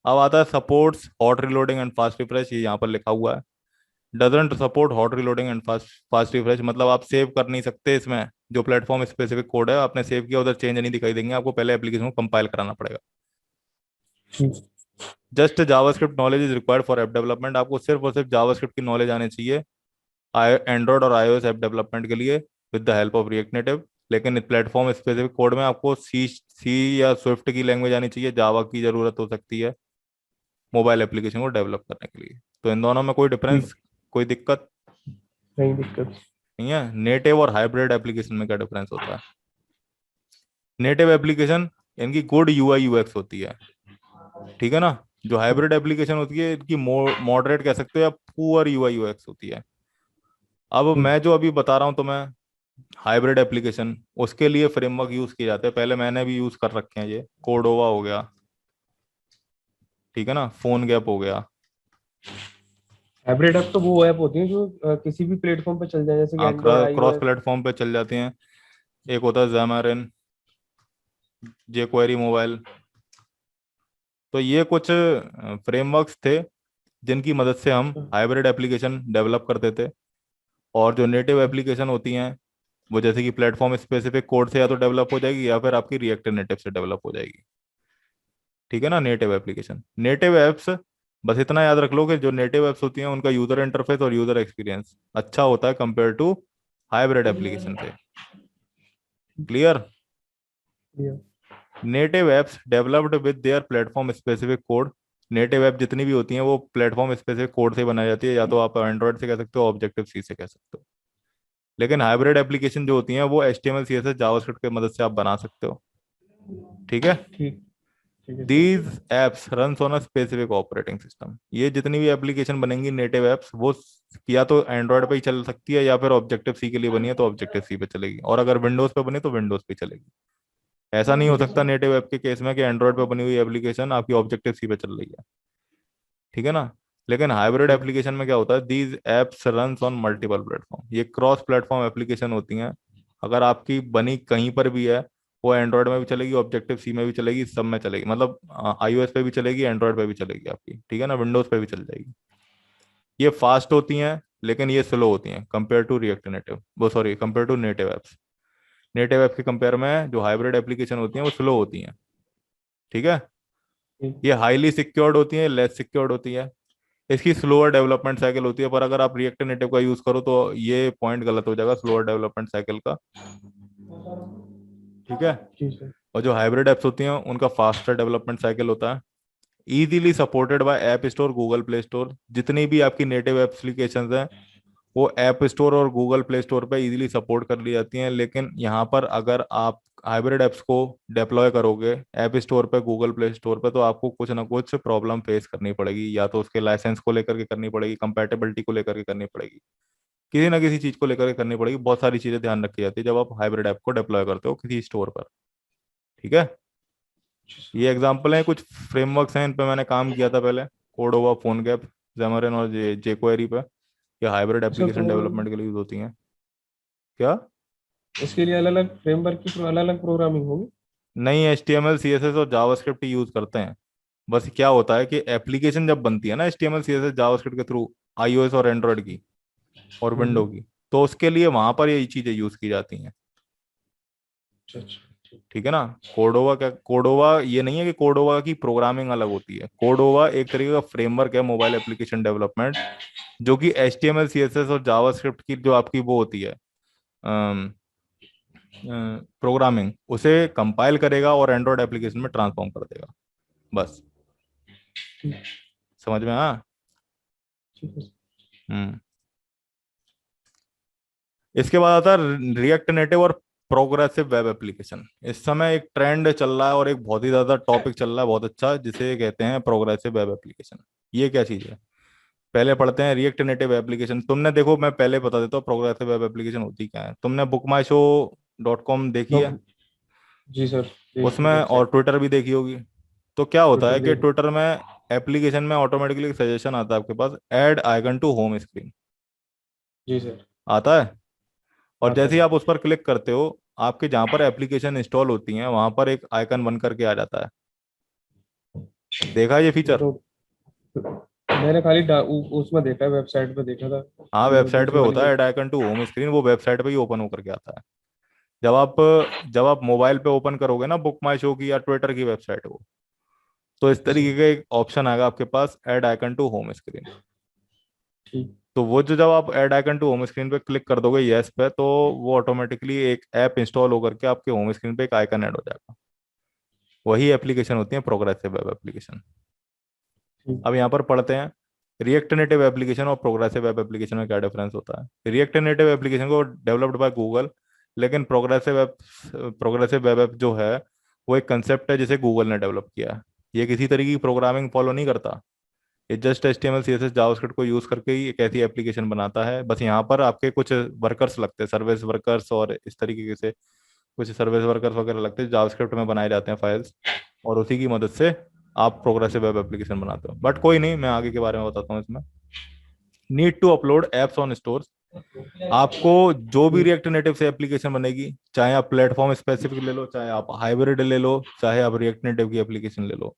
[SPEAKER 1] अब आता है supports hot reloading and fast refresh, ये यहाँ पर लिखा हुआ है। Doesn't support hot reloading and fast fast refresh, मतलब आप सेव कर नहीं सकते इसमें। जो प्लेटफॉर्म स्पेसिफिक कोड है आपने सेव किया, उधर चेंज नहीं दिखाई देंगे आपको, पहले एप्लीकेशन को कंपाइल कराना पड़ेगा।
[SPEAKER 2] ठीक।
[SPEAKER 1] Just JavaScript knowledge is required for app development. आपको सिर्फ और सिर्फ जावास्क्रिप्ट की नॉलेज आनी चाहिए एंड्रॉयड और आईओएस ऐप डेवलपमेंट के लिए, with the help of react native. लेकिन प्लेटफॉर्म स्पेसिफिक कोड में आपको सी सी या स्विफ्ट की लैंग्वेज आनी चाहिए, जावा की जरूरत हो सकती है मोबाइल एप्लीकेशन को डेवलप करने के लिए। तो इन दोनों में कोई
[SPEAKER 2] ठीक।
[SPEAKER 1] डिफरेंस, कोई दिक्कत
[SPEAKER 2] नहीं दिक्कत।
[SPEAKER 1] नहीं है। नेटिव और हाइब्रिड एप्लीकेशन में क्या डिफरेंस होता है? नेटिव एप्लीकेशन, इनकी गुड यूआई यूएक्स होती है। ठीक है ना। जो
[SPEAKER 2] ठीक।
[SPEAKER 1] हाइब्रिड एप्लीकेशन होती है इनकी मॉडरेट कह सकते हो या पुअर यूआई यूएक्स होती है। अब
[SPEAKER 2] ठीक।
[SPEAKER 1] मैं जो अभी बता रहा हूँ तुम्हें, हाइब्रिड एप्लीकेशन, उसके लिए फ्रेमवर्क यूज किए जाते हैं। पहले मैंने भी यूज कर रखे हैं, ये कोर्डोवा हो गया, ठीक है ना, फोन गैप हो गया।
[SPEAKER 2] हाइब्रिड ऐप तो वो ऐप होती है जो किसी भी प्लेटफॉर्म पे चल जाए, जैसे कि
[SPEAKER 1] हाँ
[SPEAKER 2] एंड्रॉयड
[SPEAKER 1] क्रॉस
[SPEAKER 2] आईओएस।
[SPEAKER 1] प्लेटफॉर्म पे चल जाती हैं। एक होता है जैमरिन, जे क्वेरी मोबाइल। तो ये कुछ फ्रेमवर्क्स थे जिनकी मदद से हम हाइब्रिड एप्लीकेशन डेवलप करते थे। और जो नेटिव एप्लीकेशन होती हैं, वो जैसे कि प्लेटफॉर्म स्पेसिफिक कोड से या तो डेवलप हो जाएगी या फिर आपकी रिएक्ट नेटिव से डेवलप हो जाएगी। ठीक है ना। नेटिव एप्लीकेशन, नेटिव एप्स बस इतना याद रख लो कि जो नेटिव एप्स होती हैं उनका यूजर इंटरफेस और यूजर एक्सपीरियंस अच्छा होता है कंपेयर टू हाइब्रिड एप्लीकेशन से। Clear?
[SPEAKER 2] Yeah.
[SPEAKER 1] Native apps developed with their platform specific code. Native app जितनी भी होती हैं वो प्लेटफॉर्म स्पेसिफिक कोड से बनाई जाती है, या तो आप एंड्रॉइड से कह सकते हो, ऑब्जेक्टिव सी से कह सकते हो। लेकिन हाइब्रिड एप्लीकेशन जो होती हैं वो HTML CSS जावास्क्रिप्ट की मदद से आप बना सकते हो। ठीक है?
[SPEAKER 2] ठीक ठीक है sir.
[SPEAKER 1] These apps run on a specific operating system. ये जितनी भी एप्लीकेशन बनेंगी नेटिव एप्स, वो या तो एंड्रॉयड पे ही चल सकती है, या फिर ऑब्जेक्टिव सी के लिए बनी है तो ऑब्जेक्टिव सी पे चलेगी, और अगर विंडोज पे बनी तो विंडोज पे चलेगी। ऐसा नहीं हो
[SPEAKER 2] ठीक है
[SPEAKER 1] सकता
[SPEAKER 2] सर।
[SPEAKER 1] नेटिव ऐप के केस में कि एंड्रॉयड पे बनी हुई एप्लीकेशन आपकी ऑब्जेक्टिव सी पे चल रही है। ठीक है ना? लेकिन हाइब्रिड
[SPEAKER 2] ठीक।
[SPEAKER 1] एप्लीकेशन में क्या होता है, these apps run on multiple platform. ये क्रॉस प्लेटफॉर्म एप्लीकेशन होती हैं। अगर आपकी बनी कहीं पर भी है, वो एंड्रॉयड में भी चलेगी, ऑब्जेक्टिव सी में भी चलेगी, सब में चलेगी, मतलब iOS पे भी चलेगी, एंड्रॉयड पे भी चलेगी आपकी। ठीक है ना? विंडोज पे भी चल जाएगी। ये फास्ट होती हैं, लेकिन ये स्लो होती हैं कंपेयर टू रिएक्ट नेटिव, वो sorry compare to native apps. Native app के कंपेयर में जो हाइब्रिड एप्लीकेशन होती हैं वो स्लो होती हैं। ठीक है?
[SPEAKER 2] ठीक।
[SPEAKER 1] ये हाईली सिक्योर्ड होती है, लेस सिक्योर्ड होती है। इसकी स्लोअर डेवलपमेंट साइकिल होती है, पर अगर आप रिएक्ट नेटिव का यूज करो तो ये पॉइंट गलत हो जाएगा स्लोअर डेवलपमेंट साइकिल का। ठीक है?
[SPEAKER 2] जी सर।
[SPEAKER 1] और जो हाइब्रिड एप्स होती हैं उनका फास्टर डेवलपमेंट साइकिल होता है। Easily supported by app store, Google play store. जितनी भी आपकी नेटिव एप्लीकेशंस हैं वो ऐप स्टोर और गूगल प्ले स्टोर पे इजीली सपोर्ट कर ली जाती हैं। लेकिन यहाँ पर अगर आप हाइब्रिड एप्स को डिप्लॉय करोगे ऐप स्टोर पे, गूगल प्ले स्टोर पे, तो आपको कुछ ना कुछ प्रॉब्लम फेस करनी पड़ेगी, या तो उसके लाइसेंस को लेकर के करनी पड़ेगी, कंपैटिबिलिटी को लेकर के करनी पड़ेगी, किसी ना किसी चीज को लेकर के करनी पड़ेगी। बहुत सारी चीजें ध्यान रखी जाती है जब आप हाइब्रिड ऐप को डिप्लॉय करते हो किसी स्टोर पर। ठीक है?
[SPEAKER 2] जी
[SPEAKER 1] ये एग्जांपल है, कुछ फ्रेमवर्क्स हैं इन पे मैंने काम किया था पहले। कोडोवा, फोनगैप, जेमरन और जेक्वेरी पे। ये हाइब्रिड
[SPEAKER 2] सर। तो
[SPEAKER 1] एप्लीकेशन डेवलपमेंट के लिए यूज होती हैं। क्या?
[SPEAKER 2] इसके लिए अलग अलग फ्रेमवर्क की अलग अलग प्रोग्रामिंग होगी?
[SPEAKER 1] नहीं, HTML CSS और जावास्क्रिप्ट यूज करते हैं। बस क्या होता है कि एप्लीकेशन जब बनती है ना HTML CSS जावास्क्रिप्ट के थ्रू, iOS और एंड्रॉयड की और विंडो
[SPEAKER 2] हम्म।
[SPEAKER 1] की, तो उसके लिए वहां पर ये चीजें यूज की जाती हैं।
[SPEAKER 2] अच्छा अच्छा ठीक।
[SPEAKER 1] ठीक है ना? कोडोवा क्या, कोडोवा ये नहीं है कि कोडोवा की प्रोग्रामिंग अलग होती है। कोडोवा एक तरीके का फ्रेमवर्क है मोबाइल एप्लीकेशन डेवलपमेंट, जो कि HTML CSS और जावास्क्रिप्ट की जो आपकी वो होती है प्रोग्रामिंग, उसे कंपाइल करेगा और एंड्रॉयड एप्लीकेशन में ट्रांसफॉर्म कर देगा। बस।
[SPEAKER 2] ठीक।
[SPEAKER 1] समझ में? हाँ।
[SPEAKER 2] ठीक है।
[SPEAKER 1] हम्म। इसके बाद आता है रिएक्ट नेटिव और प्रोग्रेसिव वेब एप्लीकेशन। इस समय एक ट्रेंड चल रहा है और एक बहुत ही ज्यादा टॉपिक चल रहा है बहुत अच्छा, जिसे कहते हैं प्रोग्रेसिव वेब एप्लीकेशन। ये क्या चीज है? पहले पढ़ते हैं रिएक्ट नेटिव एप्लीकेशन। तुमने देखो, मैं पहले बता देता हूँ प्रोग्रेसिव वेब एप्लीकेशन होती क्या है। तुमने bookmyshow.com देखी
[SPEAKER 2] डॉक।
[SPEAKER 1] है?
[SPEAKER 2] जी सर। देखिए
[SPEAKER 1] उसमें और
[SPEAKER 2] वेबसाइट।
[SPEAKER 1] ट्विटर भी देखी होगी। तो क्या होता
[SPEAKER 2] ट्विटर
[SPEAKER 1] है कि
[SPEAKER 2] देख।
[SPEAKER 1] ट्विटर में एप्लीकेशन में ऑटोमेटिकली सजेशन आता है आपके पास, add icon to home screen.
[SPEAKER 2] जी सर।
[SPEAKER 1] आता है। और
[SPEAKER 2] आता
[SPEAKER 1] जैसे ही
[SPEAKER 2] है।
[SPEAKER 1] आप उस पर क्लिक करते हो, आपके जहाँ पर एप्लीकेशन इंस्टॉल होती हैं वहां पर एक आइकन बन करके आ जाता है। देखा है ये
[SPEAKER 2] वो
[SPEAKER 1] फीचर?
[SPEAKER 2] तो मैंने खाली उसमें देखा है, वेबसाइट पे देखा था।
[SPEAKER 1] हाँ,
[SPEAKER 2] जो
[SPEAKER 1] वेबसाइट पे
[SPEAKER 2] दूसरी वाली
[SPEAKER 1] होता है
[SPEAKER 2] web.
[SPEAKER 1] Add icon to home screen, वो वेबसाइट पे ही ओपन होकर के आता है। जब आप जब आप मोबाइल पे ओपन करोगे ना बुक माई शो की या ट्विटर की वेबसाइट को, तो इस
[SPEAKER 2] जी
[SPEAKER 1] तरीके
[SPEAKER 2] सर।
[SPEAKER 1] का एक ऑप्शन आएगा आपके पास, add icon to home screen.
[SPEAKER 2] ठीक।
[SPEAKER 1] तो वो जो जब आप add icon to home screen पे क्लिक कर दोगे यस पे, तो वो ऑटोमेटिकली एक ऐप इंस्टॉल होकर के आपके होम स्क्रीन पे एक आइकन ऐड हो जाएगा। वही एप्लीकेशन होती है प्रोग्रेसिव वेब एप्लीकेशन।
[SPEAKER 2] ठीक।
[SPEAKER 1] अब यहाँ पर पढ़ते हैं रिएक्ट नेटिव एप्लीकेशन और प्रोग्रेसिव वेब एप्लीकेशन में क्या डिफरेंस होता है। रिएक्ट नेटिव एप्लीकेशन को डेवलप्ड बाय गूगल, लेकिन प्रोग्रेसिव वेब ऐप जो है वो एक कंसेप्ट है जिसे गूगल ने डेवलप किया है। ये किसी तरीके की प्रोग्रामिंग फॉलो नहीं करता। ये जस्ट HTML CSS जावास्क्रिप्ट को यूज करके ही एक ऐसी एप्लीकेशन बनाता है। बस यहाँ पर आपके कुछ वर्कर्स लगते हैं, सर्विस वर्कर्स, और इस तरीके से कुछ सर्विस वर्कर्स वगैरह लगते हैं जावास्क्रिप्ट में बनाए जाते हैं फाइल्स, और उसी की मदद से आप प्रोग्रेसिव वेब एप्लीकेशन बनाते हो। बट कोई नहीं, मैं आगे के बारे में बताता हूँ इसमें। Need to upload apps on stores. आपको जो भी
[SPEAKER 2] ठीक।
[SPEAKER 1] रिएक्ट नेटिव से एप्लीकेशन बनेगी, चाहे आप प्लेटफॉर्म स्पेसिफिक ले लो, चाहे आप हाइब्रिड ले लो, चाहे आप रिएक्ट नेटिव की एप्लीकेशन ले लो,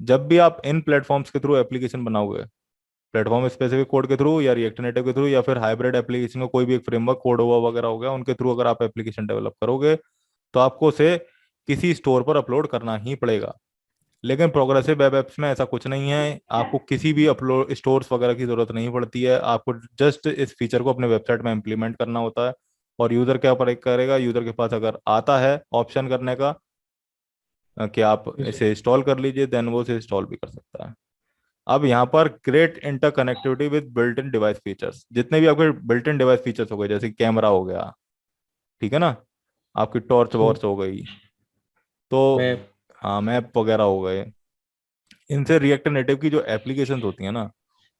[SPEAKER 1] जब भी आप इन प्लेटफॉर्म्स के थ्रू एप्लीकेशन बनाओगे, प्लेटफॉर्म स्पेसिफिक कोड के थ्रू या रिएक्ट नेटिव के थ्रू या फिर हाइब्रिड एप्लीकेशन का कोई भी एक फ्रेमवर्क कोड हुआ वगैरह हो गया, उनके थ्रू अगर आप एप्लीकेशन डेवलप करोगे, तो आपको उसे किसी स्टोर पर अपलोड करना ही पड़ेगा। लेकिन प्रोग्रेसिव वेब एप्स में ऐसा कुछ नहीं है, आपको किसी भी अपलोड स्टोर्स वगैरह की जरूरत नहीं पड़ती है, आपको जस्ट इस फीचर को अपने वेबसाइट में इम्प्लीमेंट करना होता है। और यूजर क्या पर करेगा, यूजर के पास अगर आता है ऑप्शन करने का कि आप
[SPEAKER 2] जी सर।
[SPEAKER 1] इसे इंस्टॉल कर लीजिए, देन वो इसे इंस्टॉल भी कर सकता है। अब यहाँ पर great interconnectivity with built in device features, जितने भी आपके बिल्ट इन डिवाइस फीचर्स हो गए, जैसे कैमरा हो गया, ठीक है ना, आपकी टॉर्च
[SPEAKER 2] जी
[SPEAKER 1] वॉर्च हो गई, तो
[SPEAKER 2] मैं।
[SPEAKER 1] हाँ मैप वगैरह हो गए, इनसे रिएक्ट नेटिव की जो एप्लीकेशंस होती हैं ना,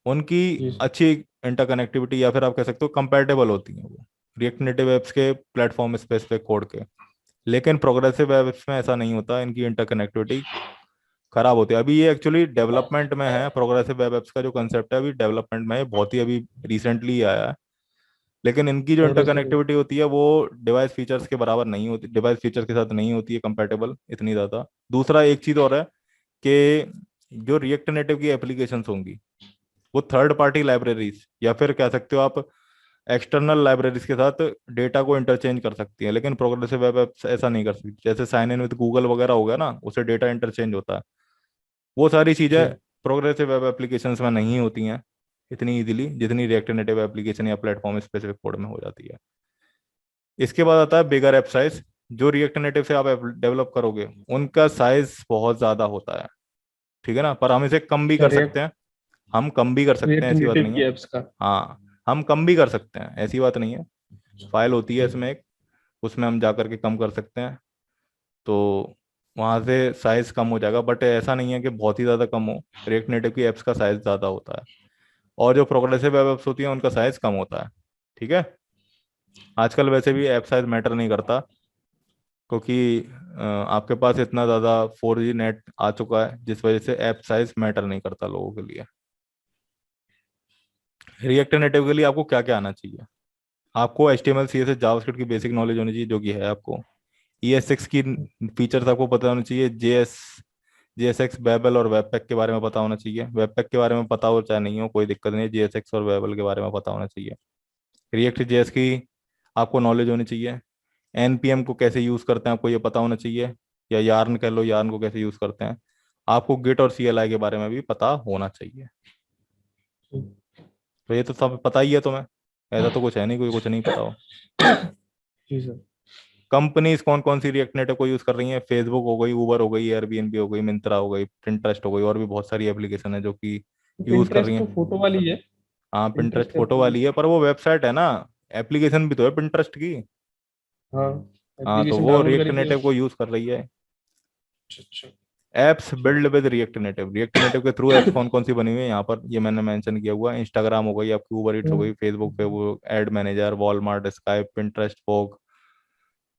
[SPEAKER 1] उनकी
[SPEAKER 2] जी सर।
[SPEAKER 1] अच्छी इंटरकनेक्टिविटी, या फिर आप कह सकते हो कंपैटिबल होती हैं वो रिएक्ट नेटिव एप्स के प्लेटफॉर्म स्पेसिफिक कोड के। लेकिन प्रोग्रेसिव एप्स में ऐसा नहीं होता, इनकी इंटरकनेक्टिविटी खराब होती है। अभी ये एक्चुअली डेवलपमेंट में है, प्रोग्रेसिव वेब एप्स का जो कंसेप्ट है अभी डेवलपमेंट में है, बहुत ही अभी रिसेंटली आया है। लेकिन इनकी जो
[SPEAKER 2] प्रोग्रेसिव।
[SPEAKER 1] इंटरकनेक्टिविटी होती है वो डिवाइस फीचर्स के बराबर नहीं होती, डिवाइस फीचर्स के साथ नहीं होती है कंपैटिबल इतनी ज़्यादा। दूसरा एक चीज़ और है कि जो रिएक्ट नेटिव की एप्लीकेशंस होंगी वो थर्ड पार्टी लाइब्रेरीज या फिर कह सकते हो आप एक्सटर्नल लाइब्रेरीज के साथ डेटा को इंटरचेंज कर सकती है, लेकिन प्रोग्रेसिव वेब एप्स ऐसा नहीं कर सकती। जैसे साइन इन विद गूगल वगैरह हो गया ना, उससे डेटा इंटरचेंज होता है, वो सारी चीज़ें
[SPEAKER 2] जी
[SPEAKER 1] प्रोग्रेसिव वेब एप्लीकेशंस में नहीं होती हैं इतनी इजीली, जितनी रिएक्ट नेटिव एप्लीकेशन या प्लेटफॉर्म स्पेसिफिक कोड में हो जाती है। इसके बाद आता है बिगर ऐप साइज। जो रिएक्ट नेटिव से आप ऐप डेवलप करोगे उनका साइज बहुत ज़्यादा होता है, ठीक है ना, पर हम इसे कम भी
[SPEAKER 2] सर।
[SPEAKER 1] कर सकते हैं। हम कम भी कर सकते
[SPEAKER 2] रिएक्ट
[SPEAKER 1] हैं, ऐसी बात
[SPEAKER 2] नेटिव
[SPEAKER 1] नहीं
[SPEAKER 2] की
[SPEAKER 1] है।
[SPEAKER 2] एप्स का।
[SPEAKER 1] हाँ, हम कम भी कर सकते हैं, ऐसी बात नहीं है। फाइल होती है इसमें एक, उसमें हम जा करके कम कर सकते हैं, तो वहाँ से साइज कम हो जाएगा, बट ऐसा नहीं है कि बहुत ही ज़्यादा कम हो। रिएक्ट नेटिव की एप्स का साइज ज़्यादा होता है, और जो प्रोग्रेसिव वेब एप्स होती हैं उनका साइज कम होता है, ठीक है। आजकल वैसे भी ऐप साइज मैटर नहीं करता, क्योंकि आपके पास इतना ज़्यादा 4G नेट आ चुका है, जिस वजह से ऐप साइज मैटर नहीं करता लोगों के लिए। रिएक्ट नेटिव के लिए आपको क्या क्या आना चाहिए, आपको HTML CSS जावास्क्रिप्ट की बेसिक नॉलेज होनी चाहिए, जो कि है आपको। ES6 की फीचर्स आपको पता होनी चाहिए। JSX बेबल और वेबपैक के बारे में पता होना चाहिए। वेबपैक के बारे में पता हो चाहे नहीं हो कोई दिक्कत नहीं है, JSX और बेबल के बारे में पता होना चाहिए। रिएक्ट JS की आपको नॉलेज होनी चाहिए। NPM को कैसे यूज़ करते हैं आपको ये पता होना चाहिए, या यार्न कह लो, यार्न को कैसे यूज़ करते हैं। आपको गिट और CLI के बारे में भी पता होना चाहिए। तो ये तो सब पता ही है तुम्हें, ऐसा तो कुछ है नहीं कोई कुछ नहीं पता हो।
[SPEAKER 2] जी सर।
[SPEAKER 1] कंपनीज कौन कौन सी रिएक्ट नेटिव को यूज़ कर रही हैं, फेसबुक हो गई, उबर हो गई, एयरबीएनबी हो गई, मिंत्रा हो गई, पिंटरेस्ट हो गई, और भी बहुत सारी एप्लीकेशन है जो कि यूज़ कर रही
[SPEAKER 2] पिंटरेस्ट तो
[SPEAKER 1] हैं।
[SPEAKER 2] फोटो वाली है।
[SPEAKER 1] हाँ, पिंटरेस्ट
[SPEAKER 2] पिंटरेस्ट
[SPEAKER 1] फोटो
[SPEAKER 2] अपनी।
[SPEAKER 1] वाली है, पर वो वेबसाइट है ना, एप्लीकेशन भी तो है पिंटरेस्ट की।
[SPEAKER 2] हाँ।
[SPEAKER 1] हाँ, तो
[SPEAKER 2] एप्लीकेशन
[SPEAKER 1] वो
[SPEAKER 2] डाउनलोड
[SPEAKER 1] रिएक्ट
[SPEAKER 2] करके
[SPEAKER 1] नेटिव को यूज़ कर रही है।
[SPEAKER 2] अच्छा अच्छा।
[SPEAKER 1] एप्स
[SPEAKER 2] ठीक।
[SPEAKER 1] Build with react Native, React Native के थ्रू एप्स कौन कौन सी बनी हुई है यहाँ पर ये मैंने मेंशन किया हुआ है। इंस्टाग्राम हो गई आपकी, उबर इट्स हो गई, फेसबुक पे वो add manager, Walmart, Skype, Pinterest, fog,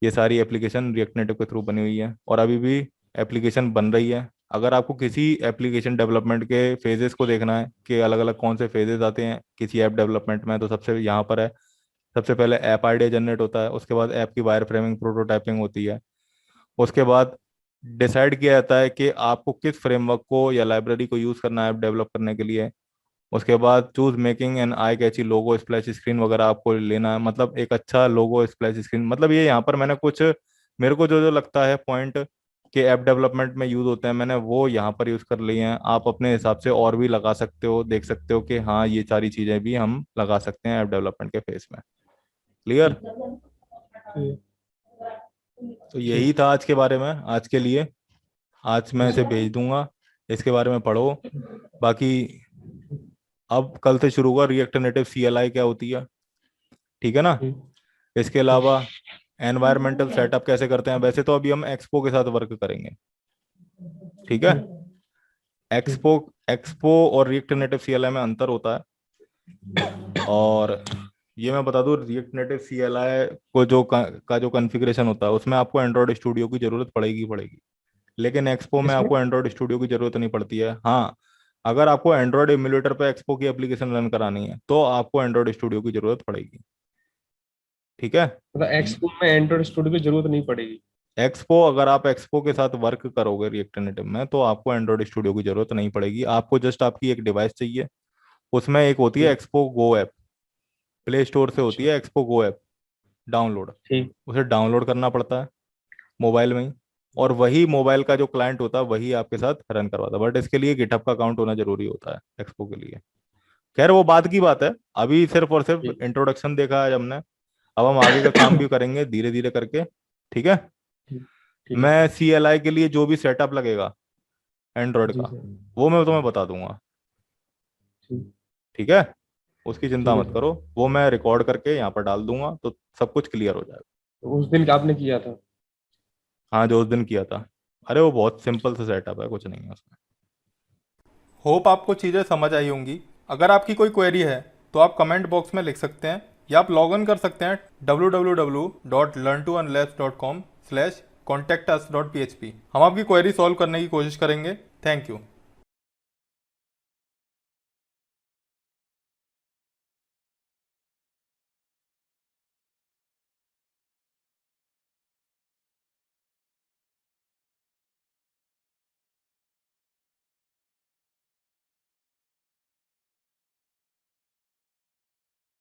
[SPEAKER 1] ये सारी एप्लीकेशन रिएक्ट नेटिव के थ्रू बनी हुई है, और अभी भी एप्लीकेशन बन रही है। अगर आपको किसी एप्लीकेशन डेवलपमेंट के फेजेस को देखना है कि अलग अलग कौन से फेजेस आते हैं किसी ऐप डेवलपमेंट में, तो सबसे यहाँ पर है। सबसे पहले ऐप आइडिया जनरेट होता है, उसके बाद ऐप की वायर फ्रेमिंग प्रोटोटाइपिंग होती है, उसके बाद डिसाइड किया जाता है कि आपको किस फ्रेमवर्क को या लाइब्रेरी को यूज़ करना है ऐप डेवलप करने के लिए। उसके बाद choose making an eye catchy logo splash screen वगैरह आपको लेना है, मतलब एक अच्छा लोगो स्प्लैश स्क्रीन, मतलब ये यहाँ पर मैंने कुछ मेरे को जो जो लगता है पॉइंट कि ऐप डेवलपमेंट में यूज होते हैं मैंने वो यहाँ पर यूज कर लिए हैं। आप अपने हिसाब से और भी लगा सकते हो, देख सकते हो कि हाँ ये सारी चीजें भी हम लगा सकते हैं ऐप डेवलपमेंट के फेस में। क्लियर।
[SPEAKER 2] ठीक।
[SPEAKER 1] तो यही
[SPEAKER 2] ठीक।
[SPEAKER 1] था आज के बारे में, आज के लिए। आज
[SPEAKER 2] जी
[SPEAKER 1] मैं इसे
[SPEAKER 2] सर।
[SPEAKER 1] भेज दूंगा, इसके बारे में पढ़ो। बाकी अब कल से शुरू होगा रिएक्ट नेटिव CLI क्या होती है, ठीक है ना।
[SPEAKER 2] ठीक।
[SPEAKER 1] इसके
[SPEAKER 2] ठीक।
[SPEAKER 1] अलावा एनवायरमेंटल सेटअप कैसे करते हैं, वैसे तो अभी हम एक्सपो के साथ वर्क करेंगे, ठीक है।
[SPEAKER 2] ठीक। ठीक।
[SPEAKER 1] एक्सपो एक्सपो और रिएक्ट नेटिव CLI में अंतर होता है। और ये मैं बता दूं, रिएक्ट नेटिव CLI को का जो कॉन्फ़िगरेशन होता है उसमें आपको एंड्रॉयड स्टूडियो की जरूरत पड़ेगी, लेकिन एक्सपो में
[SPEAKER 2] इसमें।
[SPEAKER 1] आपको एंड्रॉयड स्टूडियो की जरूरत नहीं पड़ती है। हाँ, अगर आपको एंड्रॉयड एमुलेटर पे एक्सपो की एप्लीकेशन रन करानी है तो आपको एंड्रॉयड स्टूडियो की जरूरत पड़ेगी, ठीक है।
[SPEAKER 2] मतलब एक्सपोर्ट में एंड्रॉइड स्टूडियो की जरूरत नहीं पड़ेगी।
[SPEAKER 1] एक्सपो अगर आप एक्सपो के साथ वर्क करोगे रिएक्ट नेटिव में तो आपको एंड्रॉयड स्टूडियो की जरूरत नहीं पड़ेगी, आपको जस्ट आपकी एक डिवाइस चाहिए। उसमें एक होती है
[SPEAKER 2] ठीक।
[SPEAKER 1] एक्सपो गो ऐप, प्ले स्टोर से होती
[SPEAKER 2] अच्छा।
[SPEAKER 1] है एक्सपो गो ऐप डाउनलोड,
[SPEAKER 2] ठीक।
[SPEAKER 1] उसे डाउनलोड करना पड़ता है मोबाइल में ही। और वही मोबाइल का जो क्लाइंट होता है वही आपके साथ रन करवाता है, बट इसके लिए गिटहब का अकाउंट होना जरूरी होता है एक्सपो के लिए। खैर वो बात की बात है, अभी सिर्फ और सिर्फ
[SPEAKER 2] ठीक
[SPEAKER 1] इंट्रोडक्शन देखा है हमने। अब हम आगे का काम भी करेंगे धीरे धीरे करके, ठीक है।
[SPEAKER 2] ठीक ठीक है
[SPEAKER 1] मैं
[SPEAKER 2] सर।
[SPEAKER 1] CLI के लिए जो भी सेटअप लगेगा एंड्रॉयड
[SPEAKER 2] जी
[SPEAKER 1] का,
[SPEAKER 2] सर।
[SPEAKER 1] वो मैं तुम्हें बता दूंगा,
[SPEAKER 2] ठीक
[SPEAKER 1] ठीक है। उसकी चिंता
[SPEAKER 2] ठीक है
[SPEAKER 1] मत
[SPEAKER 2] सर।
[SPEAKER 1] करो, वो मैं रिकॉर्ड करके यहाँ पर डाल दूंगा तो सब कुछ क्लियर हो जाएगा।
[SPEAKER 2] तो उस दिन आपने किया था?
[SPEAKER 1] हाँ जो उस दिन किया था, अरे वो बहुत सिंपल सा सेटअप है, कुछ नहीं है उसमें।
[SPEAKER 3] होप आपको चीज़ें समझ आई होंगी। अगर आपकी कोई क्वेरी है तो आप कमेंट बॉक्स में लिख सकते हैं, या आप लॉग इन कर सकते हैं www.learntounless.com/contactus.php। हम आपकी क्वेरी सॉल्व करने की कोशिश करेंगे। Thank you.